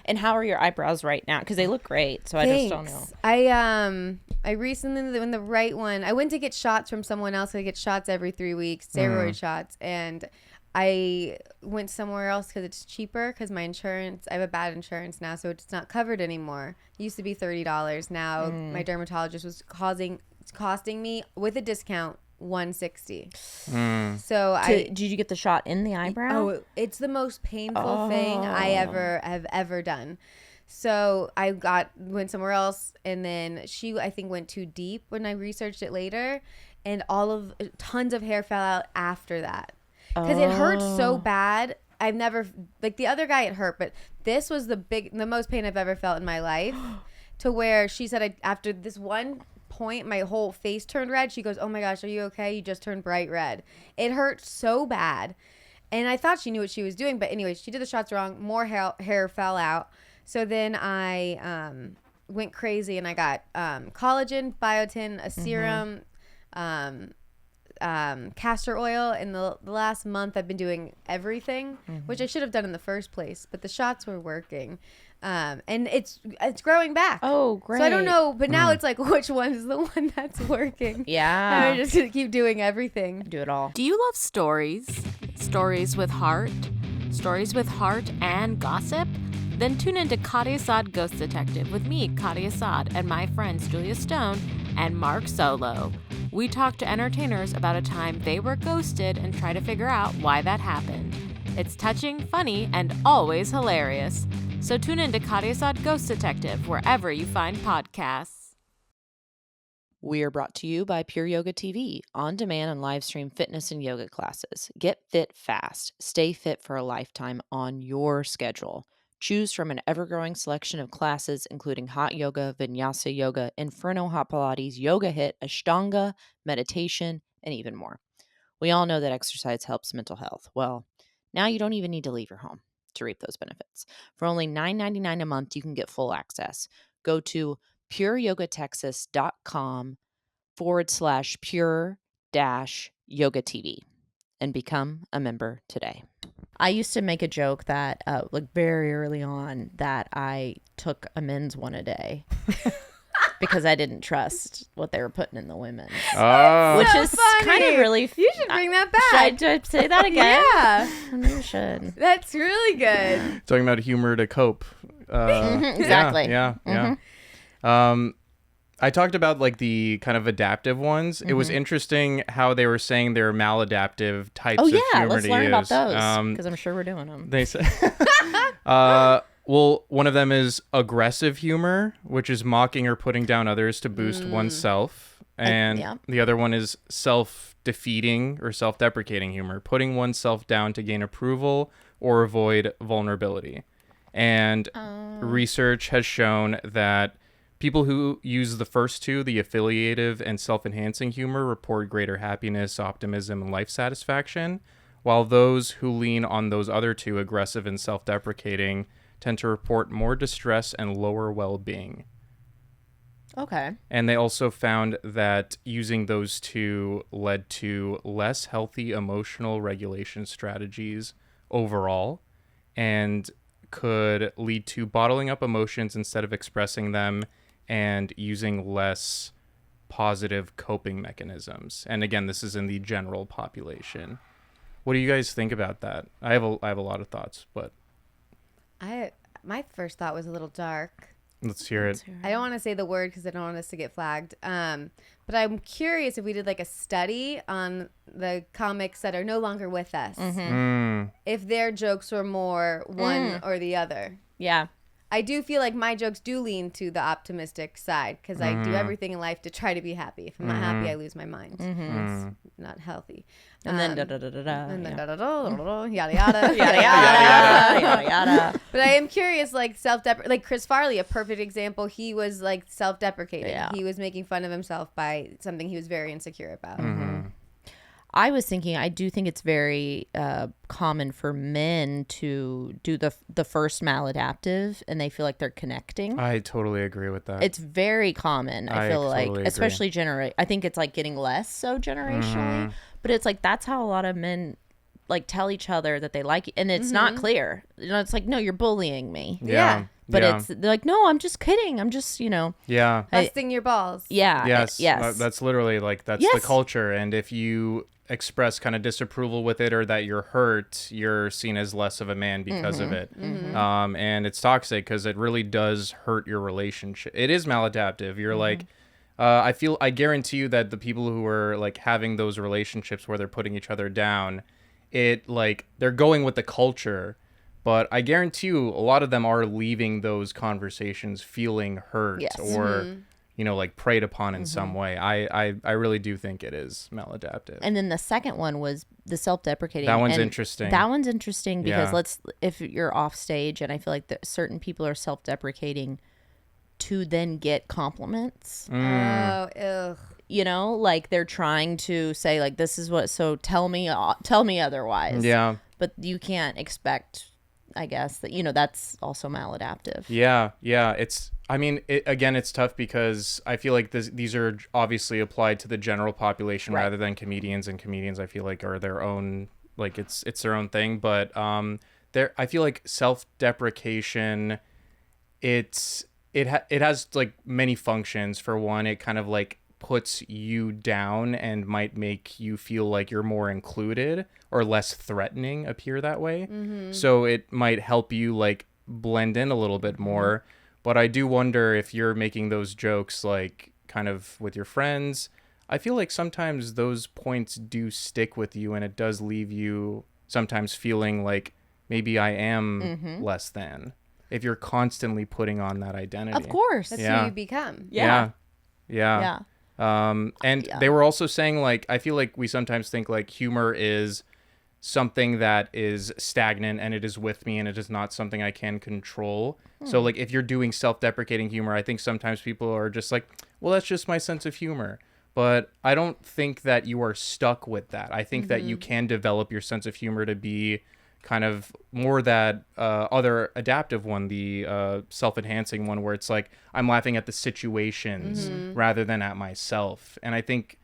S2: And how are your eyebrows right now? Because they look great. So
S3: Thanks.
S2: I just don't know.
S3: I recently, when the right one, I went to get shots from someone else. I get shots every 3 weeks, steroid shots, and I went somewhere else because it's cheaper. Because my insurance, I have a bad insurance now, so it's not covered anymore. It used to be $30. Now my dermatologist was costing me with a discount $160. So
S2: Did you get the shot in the eyebrow?
S3: Oh, it's the most painful thing I have ever done. So I went somewhere else, and then she, I think, went too deep when I researched it later, and tons of hair fell out after that because it hurt so bad. I've never, like the other guy, it hurt, but this was the most pain I've ever felt in my life. To where she said, after this one point, my whole face turned red. She goes, "Oh my gosh, are you okay? You just turned bright red." It hurt so bad, and I thought she knew what she was doing, but anyway, she did the shots wrong. More hair fell out. So then I went crazy, and I got collagen, biotin, a serum, castor oil. In the last month, I've been doing everything, which I should have done in the first place, but the shots were working. And it's growing back.
S2: Oh, great.
S3: So I don't know, but now it's like, which one is the one that's working?
S2: Yeah.
S3: I'm just going to keep doing everything.
S2: Do it all.
S5: Do you love stories? Stories with heart? Stories with heart and gossip? Then tune into Kadi Assad Ghost Detective with me, Kadi Assad, and my friends Julia Stone and Mark Solo. We talk to entertainers about a time they were ghosted and try to figure out why that happened. It's touching, funny, and always hilarious. So tune into Kadi Assad Ghost Detective wherever you find podcasts.
S2: We are brought to you by Pure Yoga TV, on demand and live stream fitness and yoga classes. Get fit fast. Stay fit for a lifetime on your schedule. Choose from an ever-growing selection of classes, including hot yoga, vinyasa yoga, inferno hot Pilates, yoga hit, ashtanga, meditation, and even more. We all know that exercise helps mental health. Well, now you don't even need to leave your home to reap those benefits. For only $9.99 a month, you can get full access. Go to pureyogatexas.com/pure-yoga TV and become a member today. I used to make a joke that, like very early on, that I took a men's one a day because I didn't trust what they were putting in the women's.
S1: Oh.
S2: Which
S3: So
S2: is
S3: funny.
S2: kind of really...
S3: You should bring that back.
S2: Should I say that again?
S3: Yeah.
S2: I maybe should.
S3: That's really good.
S1: Talking about humor to cope.
S2: Exactly.
S1: Yeah. I talked about like the kind of adaptive ones. It was interesting how they were saying they're maladaptive types
S2: Oh,
S1: of
S2: yeah.
S1: humor
S2: Let's
S1: to
S2: learn
S1: use.
S2: about those because I'm sure we're doing them.
S1: They say, well, one of them is aggressive humor, which is mocking or putting down others to boost oneself. And the other one is self-defeating or self-deprecating humor, putting oneself down to gain approval or avoid vulnerability. And research has shown that people who use the first two, the affiliative and self-enhancing humor, report greater happiness, optimism, and life satisfaction, while those who lean on those other two, aggressive and self-deprecating, tend to report more distress and lower well-being.
S2: Okay.
S1: And they also found that using those two led to less healthy emotional regulation strategies overall, and could lead to bottling up emotions instead of expressing them, and using less positive coping mechanisms. And again, this is in the general population. What do you guys think about that? I have a lot of thoughts, but
S3: My first thought was a little dark.
S1: let's hear it.
S3: I don't want to say the word because I don't want us to get flagged. But I'm curious if we did like a study on the comics that are no longer with us, if their jokes were more one or the other.
S2: Yeah.
S3: I do feel like my jokes do lean to the optimistic side because I do everything in life to try to be happy. If I'm not happy, I lose my mind. It's not healthy.
S2: And then da-da-da-da-da.
S3: And then
S2: yeah.
S3: yada yada.
S2: Yada, yada, yada, yada.
S3: But I am curious, like like Chris Farley, a perfect example. He was like self-deprecating.
S2: Yeah.
S3: He was making fun of himself by something he was very insecure about.
S2: I was thinking, I do think it's very common for men to do the first maladaptive, and they feel like they're connecting.
S1: I totally agree with that.
S2: It's very common. I feel like,
S1: totally agree.
S2: especially I think it's like getting less so generationally, but it's like that's how a lot of men like tell each other that they like you, and it's not clear. You know, it's like, no, you're bullying me.
S3: Yeah.
S2: But they're like, no, I'm just kidding. I'm just,
S3: busting your balls.
S2: Yeah.
S1: Yes.
S2: Yes.
S1: That's literally like, that's the culture. And if you express kind of disapproval with it, or that you're hurt, you're seen as less of a man because of it. And it's toxic because it really does hurt your relationship. It is maladaptive. You're like, I guarantee you that the people who are like having those relationships where they're putting each other down, it like they're going with the culture, but I guarantee you a lot of them are leaving those conversations feeling hurt or like preyed upon in some way. I really do think it is maladaptive.
S2: And then the second one was the self-deprecating.
S1: That one's interesting.
S2: That one's interesting because if you're off stage, and I feel like certain people are self-deprecating to then get compliments.
S3: Oh, ugh.
S2: Like they're trying to say like, this is what, so tell me otherwise.
S1: Yeah.
S2: But you can't expect, I guess, that, that's also maladaptive.
S1: Yeah. It's tough because I feel like these are obviously applied to the general population rather than comedians, and comedians I feel like are their own, like it's their own thing. But I feel like self-deprecation, it has like many functions. For one, it kind of like puts you down and might make you feel like you're more included or less threatening appear that way. So it might help you like blend in a little bit more. But I do wonder if you're making those jokes like kind of with your friends, I feel like sometimes those points do stick with you, and it does leave you sometimes feeling like maybe I am less than, if you're constantly putting on that identity.
S2: Of course.
S3: That's who you become.
S1: Yeah.
S2: Yeah.
S1: They were also saying like, I feel like we sometimes think like humor is something that is stagnant and it is with me and it is not something I can control. So like if you're doing self-deprecating humor, I think sometimes people are just like, well, that's just my sense of humor. But I don't think that you are stuck with that. I think that you can develop your sense of humor to be kind of more that other adaptive one, the self-enhancing one, where it's like I'm laughing at the situations rather than at myself. And I think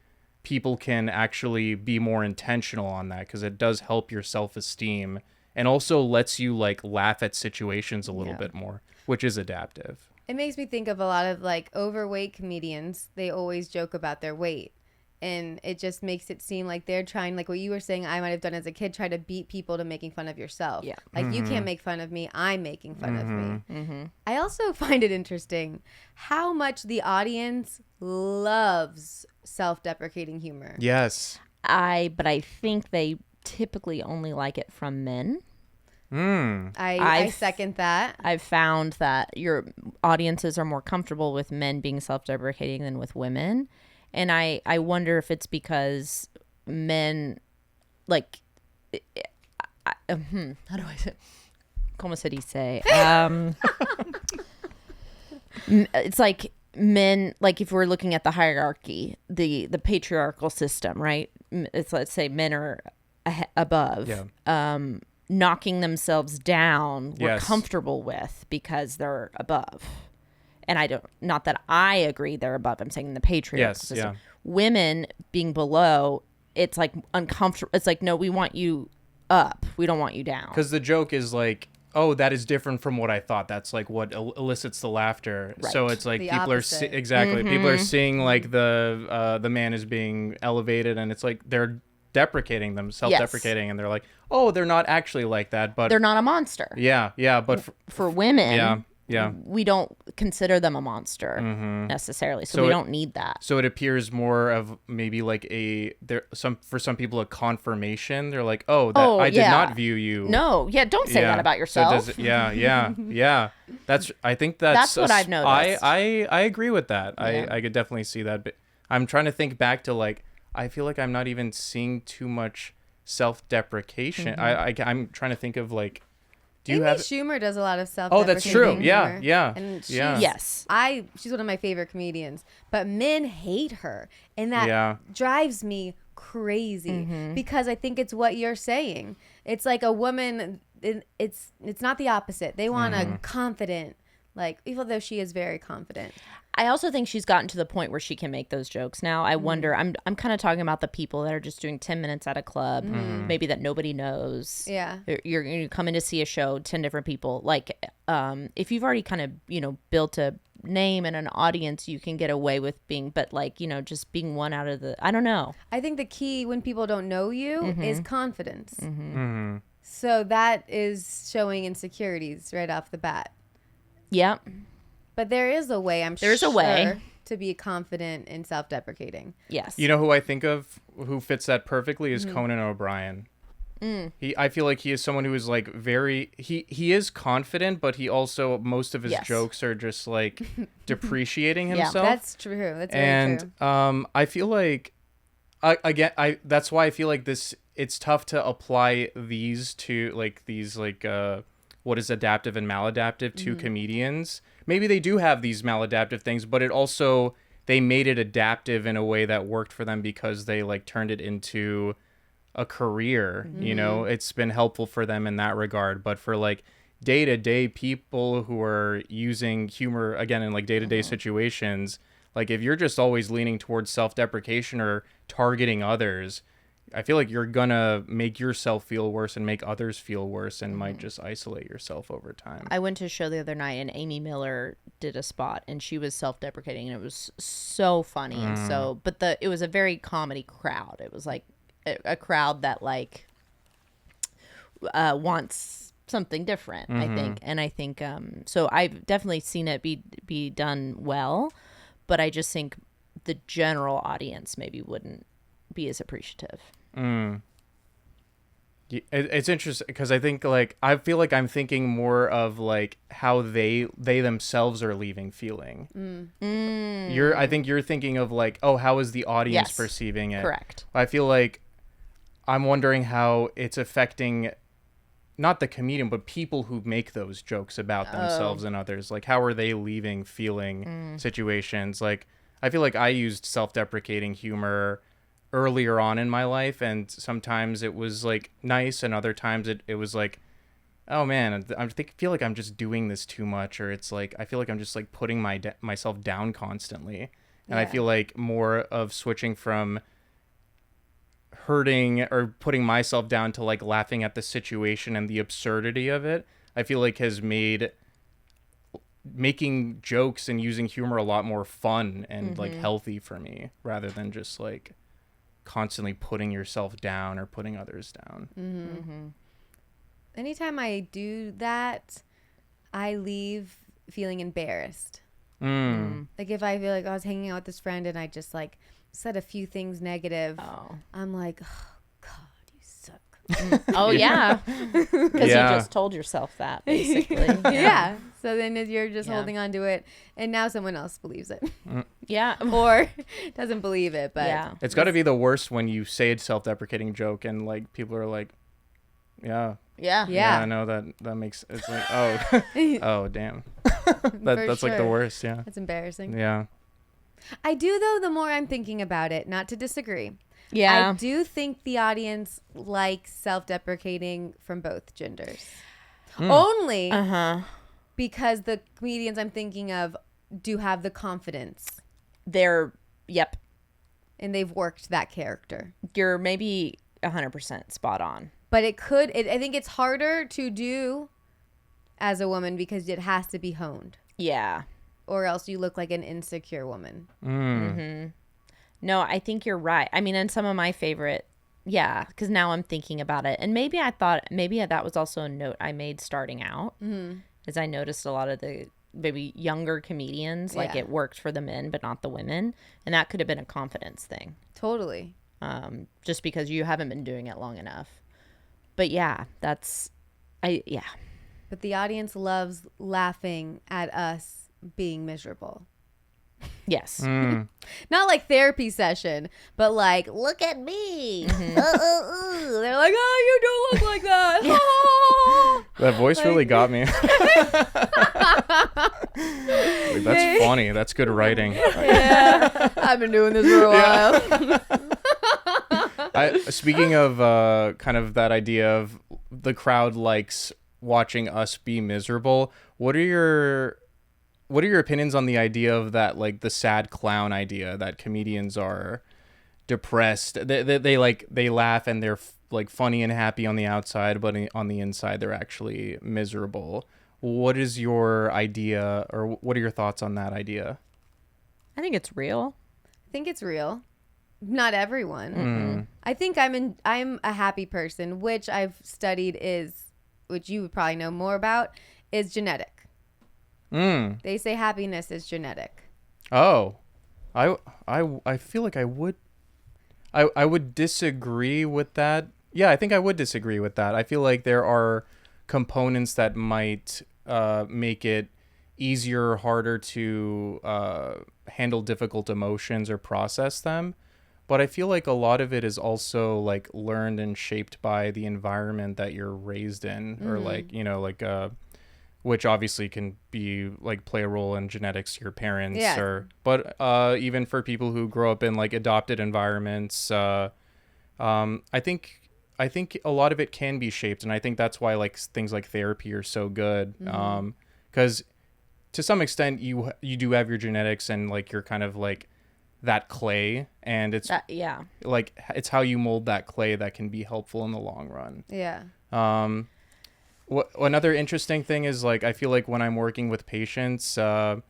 S1: people can actually be more intentional on that, because it does help your self-esteem and also lets you like laugh at situations a little bit more, which is adaptive.
S3: It makes me think of a lot of like overweight comedians. They always joke about their weight. And it just makes it seem like they're trying, like what you were saying I might have done as a kid, try to beat people to making fun of yourself. Yeah. Like, you can't make fun of me. I'm making fun of me. I also find it interesting how much the audience loves self-deprecating humor.
S1: Yes.
S2: But I think they typically only like it from men.
S3: I second that.
S2: I've found that your audiences are more comfortable with men being self-deprecating than with women. And I wonder if it's because men, like, how do I say? Como se dice? It's like men, like if we're looking at the hierarchy, the patriarchal system, right? It's, let's say men are above. Yeah. Knocking themselves down, we're comfortable with because they're above. And not that I agree they're above. I'm saying the patriarchal system. Yeah. Women being below, it's like uncomfortable. It's like, no, we want you up. We don't want you down.
S1: Because the joke is like, oh, that is different from what I thought. That's like what elicits the laughter. Right. So it's like the people opposite. People are seeing like the man is being elevated, and it's like they're deprecating them, self-deprecating, and they're like, oh, they're not actually like that, but
S2: they're not a monster.
S1: Yeah, but
S2: for women,
S1: yeah,
S2: we don't consider them a monster necessarily, so we don't need that.
S1: So it appears more of maybe like for some people a confirmation. They're like, I did not view you.
S2: No, don't say that about yourself.
S1: So yeah. I think that's
S2: what I've noticed.
S1: I agree with that.
S2: Yeah.
S1: I could definitely see that. But I'm trying to think back to like, I feel like I'm not even seeing too much self-deprecation. I'm trying to think of like,
S3: Amy Schumer does a lot of self-deprecating.
S1: Oh, that's true.
S3: Humor.
S1: Yeah.
S3: And she's one of my favorite comedians. But men hate her, and that drives me crazy because I think it's what you're saying. It's like a woman, it's not the opposite. They want a confident, like, even though she is very confident.
S2: I also think she's gotten to the point where she can make those jokes now. I wonder, I'm kind of talking about the people that are just doing 10 minutes at a club, maybe that nobody knows.
S3: Yeah.
S2: You're coming to see a show, 10 different people. Like, if you've already kind of, built a name and an audience, you can get away with being, but like, just being one out of the, I don't know.
S3: I think the key when people don't know you is confidence. So that is showing insecurities right off the bat.
S2: Yeah.
S3: But there is a way,
S2: There's a way
S3: to be confident and self-deprecating.
S2: Yes.
S1: You know who I think of who fits that perfectly is Conan O'Brien. I feel like he is someone who is like he is confident, but he also, most of his jokes are just like depreciating himself.
S3: That's true. That's very true.
S1: And I feel like that's why I feel like it's tough to apply these to like these like what is adaptive and maladaptive to comedians. Maybe they do have these maladaptive things, but they made it adaptive in a way that worked for them because they like turned it into a career. It's been helpful for them in that regard. But for like day-to-day people who are using humor again in like day-to-day situations, like if you're just always leaning towards self-deprecation or targeting others, I feel like you're gonna make yourself feel worse and make others feel worse and might just isolate yourself over time.
S2: I went to a show the other night and Amy Miller did a spot and she was self-deprecating and it was so funny and but it was a very comedy crowd. It was like a crowd that like wants something different, I think. And I think so I've definitely seen it be done well, but I just think the general audience maybe wouldn't be as appreciative.
S1: It's interesting because I think like I feel like I'm thinking more of like how they themselves are leaving feeling. I think you're thinking of like, oh, how is the audience perceiving it?
S2: Correct.
S1: I feel like I'm wondering how it's affecting not the comedian but people who make those jokes about themselves and others. Like how are they leaving feeling situations? Like I feel like I used self-deprecating humor earlier on in my life, and sometimes it was like nice and other times it was like, oh man, feel like I'm just doing this too much, or it's like I feel like I'm just like putting myself down constantly. And I feel like more of switching from hurting or putting myself down to like laughing at the situation and the absurdity of it, I feel like has made making jokes and using humor a lot more fun and like healthy for me, rather than just like constantly putting yourself down or putting others down.
S3: Anytime I do that, I leave feeling embarrassed. Like if I feel like I was hanging out with this friend and I just like said a few things negative, I'm like, oh God, you suck.
S2: Oh yeah, because you just told yourself that basically.
S3: Yeah. So then you're just holding on to it, and now someone else believes it.
S2: Yeah.
S3: Or doesn't believe it, but
S1: it's got to be the worst when you say a self-deprecating joke and like people are like, yeah, I know that makes it's like, oh, oh damn, that's like the worst. Yeah,
S3: it's embarrassing.
S1: Yeah,
S3: I do though. The more I'm thinking about it, not to disagree.
S2: Yeah,
S3: I do think the audience likes self-deprecating from both genders. Only because the comedians I'm thinking of do have the confidence.
S2: Yep.
S3: And they've worked that character.
S2: You're maybe 100% spot on.
S3: But I think it's harder to do as a woman because it has to be honed.
S2: Yeah.
S3: Or else you look like an insecure woman.
S2: No, I think you're right. I mean, and some of my favorite, because now I'm thinking about it. And maybe I thought, that was also a note I made starting out. Is I noticed a lot of the maybe younger comedians, like it worked for the men, but not the women. And that could have been a confidence thing.
S3: Totally.
S2: Just because you haven't been doing it long enough. But But
S3: the audience loves laughing at us being miserable.
S2: Yes.
S3: Not like therapy session, but like, look at me. They're like, oh, you do look like that.
S1: That voice really got me. Like, that's funny. That's good writing.
S3: Yeah. I've been doing this for a while.
S1: Speaking of kind of that idea of the crowd likes watching us be miserable, what are your opinions on the idea of that, like the sad clown idea that comedians are depressed? They laugh and they're like funny and happy on the outside, but on the inside they're actually miserable. What is your idea, or what are your thoughts on that idea?
S2: I think it's real.
S3: I think it's real. Not everyone.
S1: Mm.
S3: I think I'm a happy person, which I've studied which you would probably know more about, is genetic. They say happiness is genetic.
S1: Oh, I feel like I would disagree with that. Yeah, I think I would disagree with that. I feel like there are components that might make it easier or harder to handle difficult emotions or process them. But I feel like a lot of it is also like learned and shaped by the environment that you're raised in, or like, you know, like which obviously can be like play a role in genetics, your parents, but even for people who grow up in like adopted environments, I think a lot of it can be shaped, and I think that's why like things like therapy are so good, because to some extent you do have your genetics, and like you're kind of like that clay, and it's like it's how you mold that clay that can be helpful in the long run. Another interesting thing is, like, I feel like when I'm working with patients, I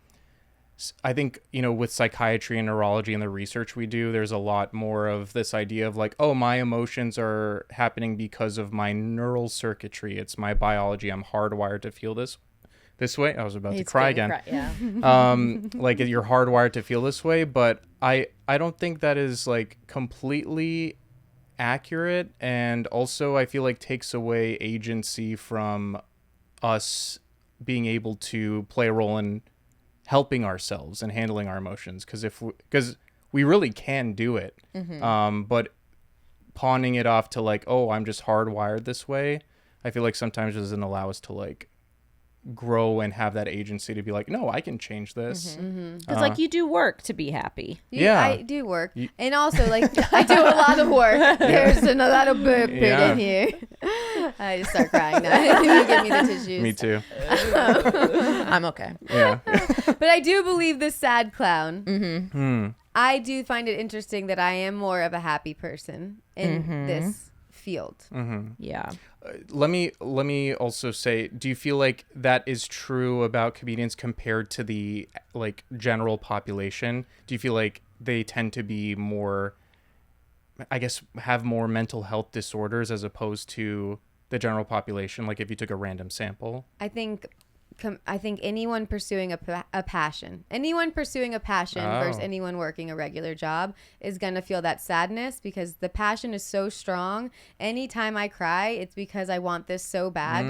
S1: think, you know, with psychiatry and neurology and the research we do, there's a lot more of this idea of like, oh, my emotions are happening because of my neural circuitry. It's my biology. I'm hardwired to feel this way. I was about to cry again. Like, you're hardwired to feel this way, but I don't think that is like completely accurate, and also I feel like takes away agency from us being able to play a role in helping ourselves and handling our emotions, because we really can do it, but pawning it off to like, oh, I'm just hardwired this way, I feel like sometimes doesn't allow us to like grow and have that agency to be like, no, I can change this.
S2: Because like you do work to be happy.
S3: I do work, and also like I do a lot of work. There's a lot of work put in here. I just start crying now. You give me the tissues.
S1: Me too.
S2: I'm okay.
S1: Yeah.
S3: But I do believe this sad clown. I do find it interesting that I am more of a happy person in this field.
S2: Yeah.
S1: Let me also say, do you feel like that is true about comedians compared to the like general population? Do you feel like they tend to be more, I guess, have more mental health disorders as opposed to the general population? Like if you took a random sample?
S3: I think anyone pursuing a passion versus anyone working a regular job is going to feel that sadness, because the passion is so strong. Anytime I cry, it's because I want this so bad,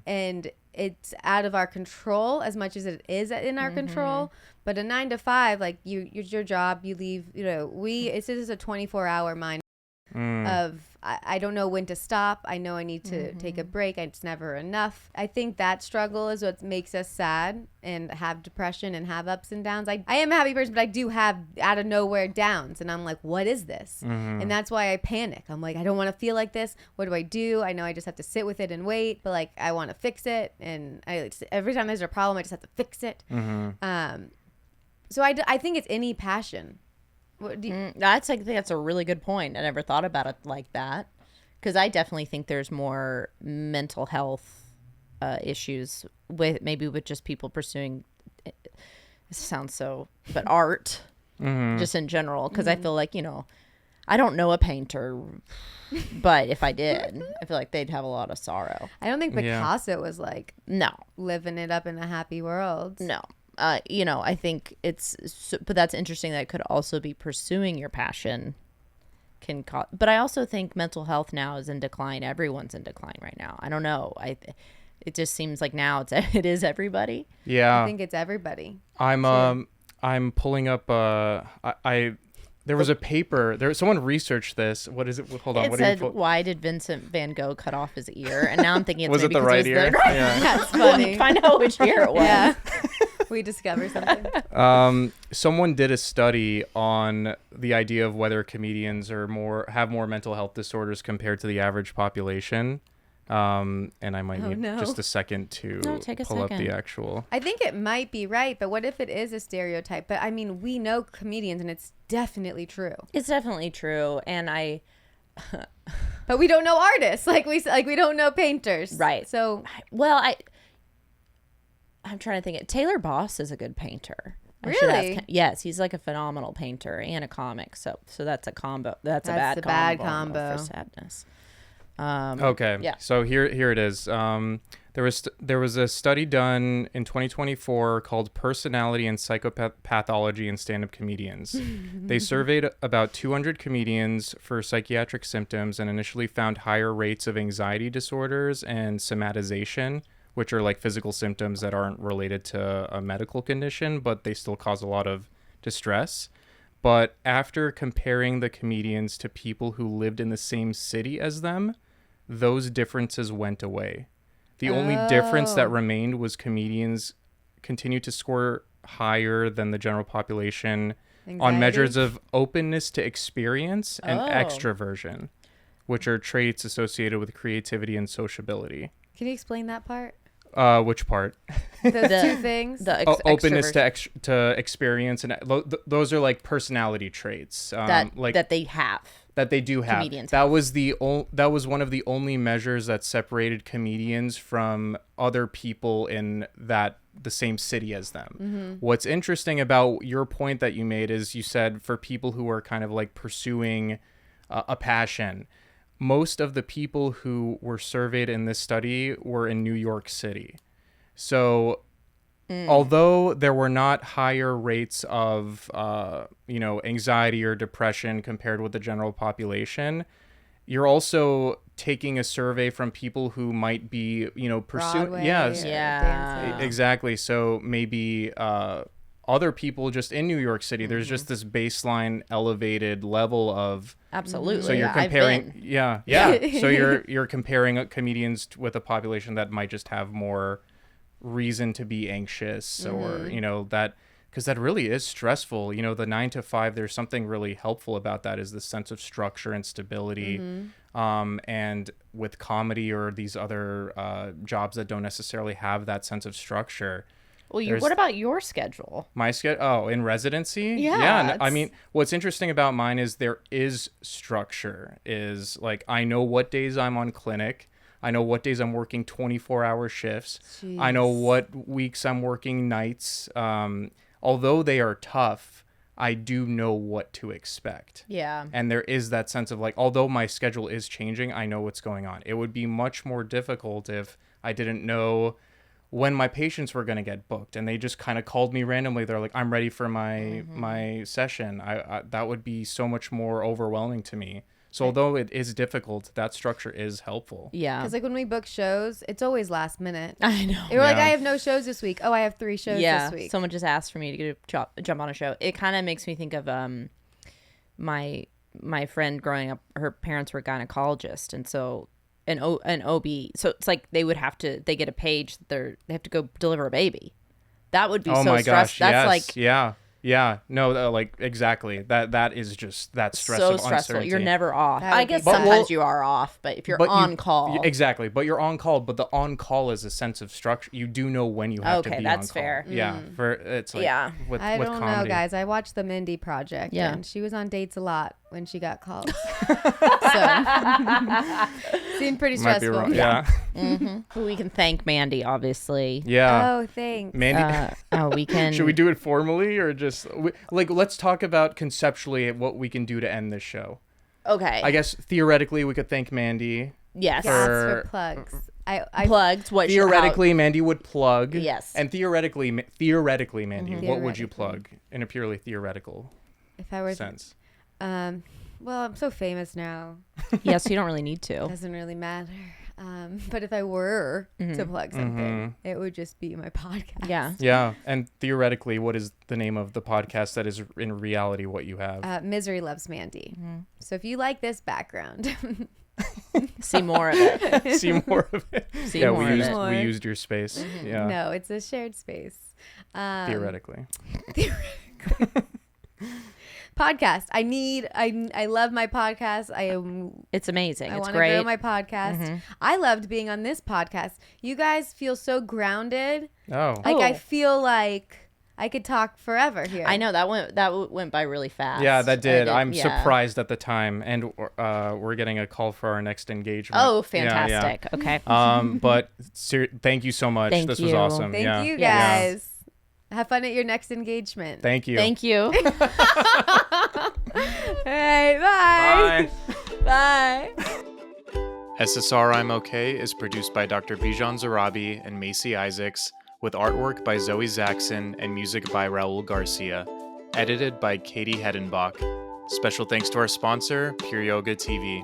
S3: and it's out of our control as much as it is in our control. But a 9 to 5, like your job, you leave, you know, this is a 24-hour mind of I don't know when to stop. I know I need to take a break. It's never enough. I think that struggle is what makes us sad and have depression and have ups and downs. I am a happy person, but I do have out of nowhere downs, and I'm like, what is this? And that's why I panic. I'm like, I don't want to feel like this. What do I do? I know I just have to sit with it and wait, but like I want to fix it, and every time there's a problem, I just have to fix it. So I think it's any passion.
S2: I think that's a really good point. I never thought about it like that, because I definitely think there's more mental health issues with just people pursuing. It sounds so, but art, just in general. Because I feel like, you know, I don't know a painter, but if I did, I feel like they'd have a lot of sorrow.
S3: I don't think Picasso was like living it up in a happy world.
S2: No. You know, I think but that's interesting that it could also be pursuing your passion can cause, but I also think mental health now is in decline. Everyone's in decline right now. I don't know. It just seems like now it is everybody.
S1: Yeah.
S3: I think it's everybody.
S1: I'm pulling up, there was a paper, someone researched this. What is it? Hold on.
S2: It said, why did Vincent van Gogh cut off his ear? And now I'm thinking it's
S1: was
S2: maybe
S1: it the right ear?
S2: Yeah.
S3: That's funny.
S2: Find out which ear it was.
S3: Yeah. We discover something.
S1: Someone did a study on the idea of whether comedians have more mental health disorders compared to the average population. And I might need just a second to pull up the actual.
S3: I think it might be right, but what if it is a stereotype? But I mean, we know comedians, and it's definitely true.
S2: It's definitely true, and
S3: but we don't know artists, like we don't know painters,
S2: right?
S3: So,
S2: well, I'm trying to think. Taylor Boss is a good painter.
S3: Really?
S2: Yes, he's like a phenomenal painter and a comic. So that's a combo. That's a bad combo for sadness.
S1: Okay. Yeah. So here it is. There was a study done in 2024 called Personality and Psychopathology in Stand-Up Comedians. They surveyed about 200 comedians for psychiatric symptoms and initially found higher rates of anxiety disorders and somatization, which are like physical symptoms that aren't related to a medical condition, but they still cause a lot of distress. But after comparing the comedians to people who lived in the same city as them, those differences went away. The only difference that remained was comedians continued to score higher than the general population on measures of openness to experience and extroversion, which are traits associated with creativity and sociability.
S3: Can you explain that part?
S1: Which part?
S3: Those two things.
S1: Openness to experience, and those are like personality traits
S2: that they have.
S1: That they do have. That was one of the only measures that separated comedians from other people in the same city as them. Mm-hmm. What's interesting about your point that you made is you said for people who are kind of like pursuing a passion, most of the people who were surveyed in this study were in New York City. So although there were not higher rates of, anxiety or depression compared with the general population, you're also taking a survey from people who might be, pursuing. Yes.
S2: Yeah.
S1: Exactly. So maybe other people just in New York City, there's just this baseline elevated level of.
S2: Absolutely.
S1: So you're comparing. So you're comparing comedians with a population that might just have more reason to be anxious or that, because that really is stressful. The 9 to 5, there's something really helpful about that, is the sense of structure and stability. And with comedy or these other jobs that don't necessarily have that sense of structure.
S2: Well, what about your schedule?
S1: My schedule? Oh, in residency?
S2: Yeah.
S1: I mean, what's interesting about mine is there is structure. Is like, I know what days I'm on clinic. I know what days I'm working 24-hour shifts. Jeez. I know what weeks I'm working nights. Although they are tough, I do know what to expect.
S2: Yeah.
S1: And there is that sense of like, although my schedule is changing, I know what's going on. It would be much more difficult if I didn't know when my patients were going to get booked and they just kind of called me randomly. They're like, I'm ready for my session. I that would be so much more overwhelming to me. So although it is difficult, that structure is helpful.
S2: Yeah.
S3: Because like when we book shows, it's always last minute.
S2: I know.
S3: We're like, I have no shows this week. Oh, I have 3 shows this week.
S2: Someone just asked for me to jump on a show. It kind of makes me think of my friend growing up. Her parents were gynecologists, and so an OB. So it's like they get a page. They have to go deliver a baby. That would be so stressful. That's
S1: yes. Yeah. No, like exactly. That is just that stress
S2: so
S1: of
S2: stressful.
S1: uncertainty.
S2: You're never off. I guess sometimes you are off, but if you're on call.
S1: Exactly. But you're on call, but the on call is a sense of structure. You do know when you have to be on call.
S2: Okay, that's fair.
S1: Yeah. It's like with
S3: I don't
S1: comedy.
S3: know, guys. I watched the Mindy Project and she was on dates a lot when she got called. Seemed pretty stressful.
S1: Might be wrong. Yeah.
S2: We can thank Mandy, obviously.
S1: Yeah.
S3: Oh, thanks.
S1: Mandy.
S2: We can.
S1: Should we do it formally or just let's talk about conceptually what we can do to end this show.
S2: Okay.
S1: I guess theoretically we could thank Mandy.
S2: Yes.
S3: For plugs. I
S2: plugged. What
S1: theoretically Mandy would plug.
S2: Yes.
S1: And theoretically Mandy, what would you plug in a purely theoretical sense?
S3: Well, I'm so famous now.
S2: Yes, you don't really need to.
S3: Doesn't really matter. But if I were to plug something, it would just be my podcast.
S2: Yeah.
S1: Yeah. And theoretically, what is the name of the podcast that is in reality what you have?
S3: Misery Loves Mandy. So if you like this background,
S2: See more of it.
S1: See more of it.
S2: See
S1: Yeah,
S2: more
S1: we
S2: of
S1: used
S2: it.
S1: we used your space. Yeah,
S3: No, it's a shared space.
S1: theoretically.
S3: Podcast. I love my podcast.
S2: It's amazing.
S3: I
S2: It's
S3: want to
S2: great.
S3: grow my podcast. I loved being on this podcast. You guys feel so grounded.
S1: Oh,
S3: Like I feel like I could talk forever here.
S2: I know that went by really fast.
S1: yeah, that did. I'm
S2: yeah.
S1: surprised at the time, and we're getting a call for our next engagement.
S2: Oh,
S1: Yeah, yeah.
S2: fantastic. Okay.
S1: But thank you so much.
S2: Thank
S1: This was
S2: you.
S1: awesome.
S3: Thank
S1: yeah.
S3: you
S1: Yeah.
S3: guys. Have fun at your next engagement.
S1: Thank you.
S2: Thank you.
S3: All right, bye.
S1: Bye.
S3: Bye.
S1: SSRI'M OK is produced by Dr. Bijan Zarrabi and Macey Isaacs, with artwork by Zoe Zaxon and music by Raul Garcia. Edited by Katie Hedenbach. Special thanks to our sponsor, Pure Yoga TV.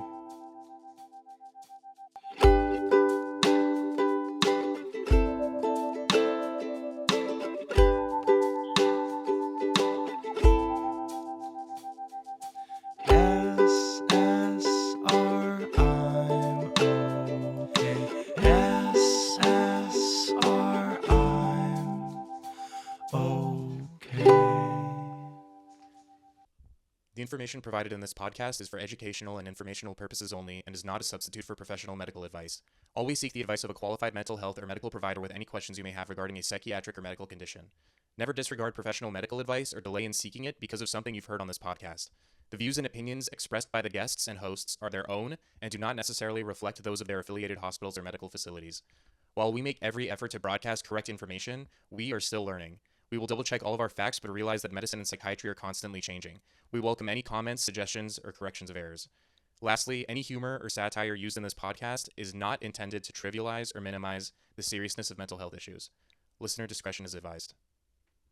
S6: The information provided in this podcast is for educational and informational purposes only and is not a substitute for professional medical advice. Always seek the advice of a qualified mental health or medical provider with any questions you may have regarding a psychiatric or medical condition. Never disregard professional medical advice or delay in seeking it because of something you've heard on this podcast. The views and opinions expressed by the guests and hosts are their own and do not necessarily reflect those of their affiliated hospitals or medical facilities. While we make every effort to broadcast correct information, we are still learning. We will double-check all of our facts, but realize that medicine and psychiatry are constantly changing. We welcome any comments, suggestions, or corrections of errors. Lastly, any humor or satire used in this podcast is not intended to trivialize or minimize the seriousness of mental health issues. Listener discretion is advised.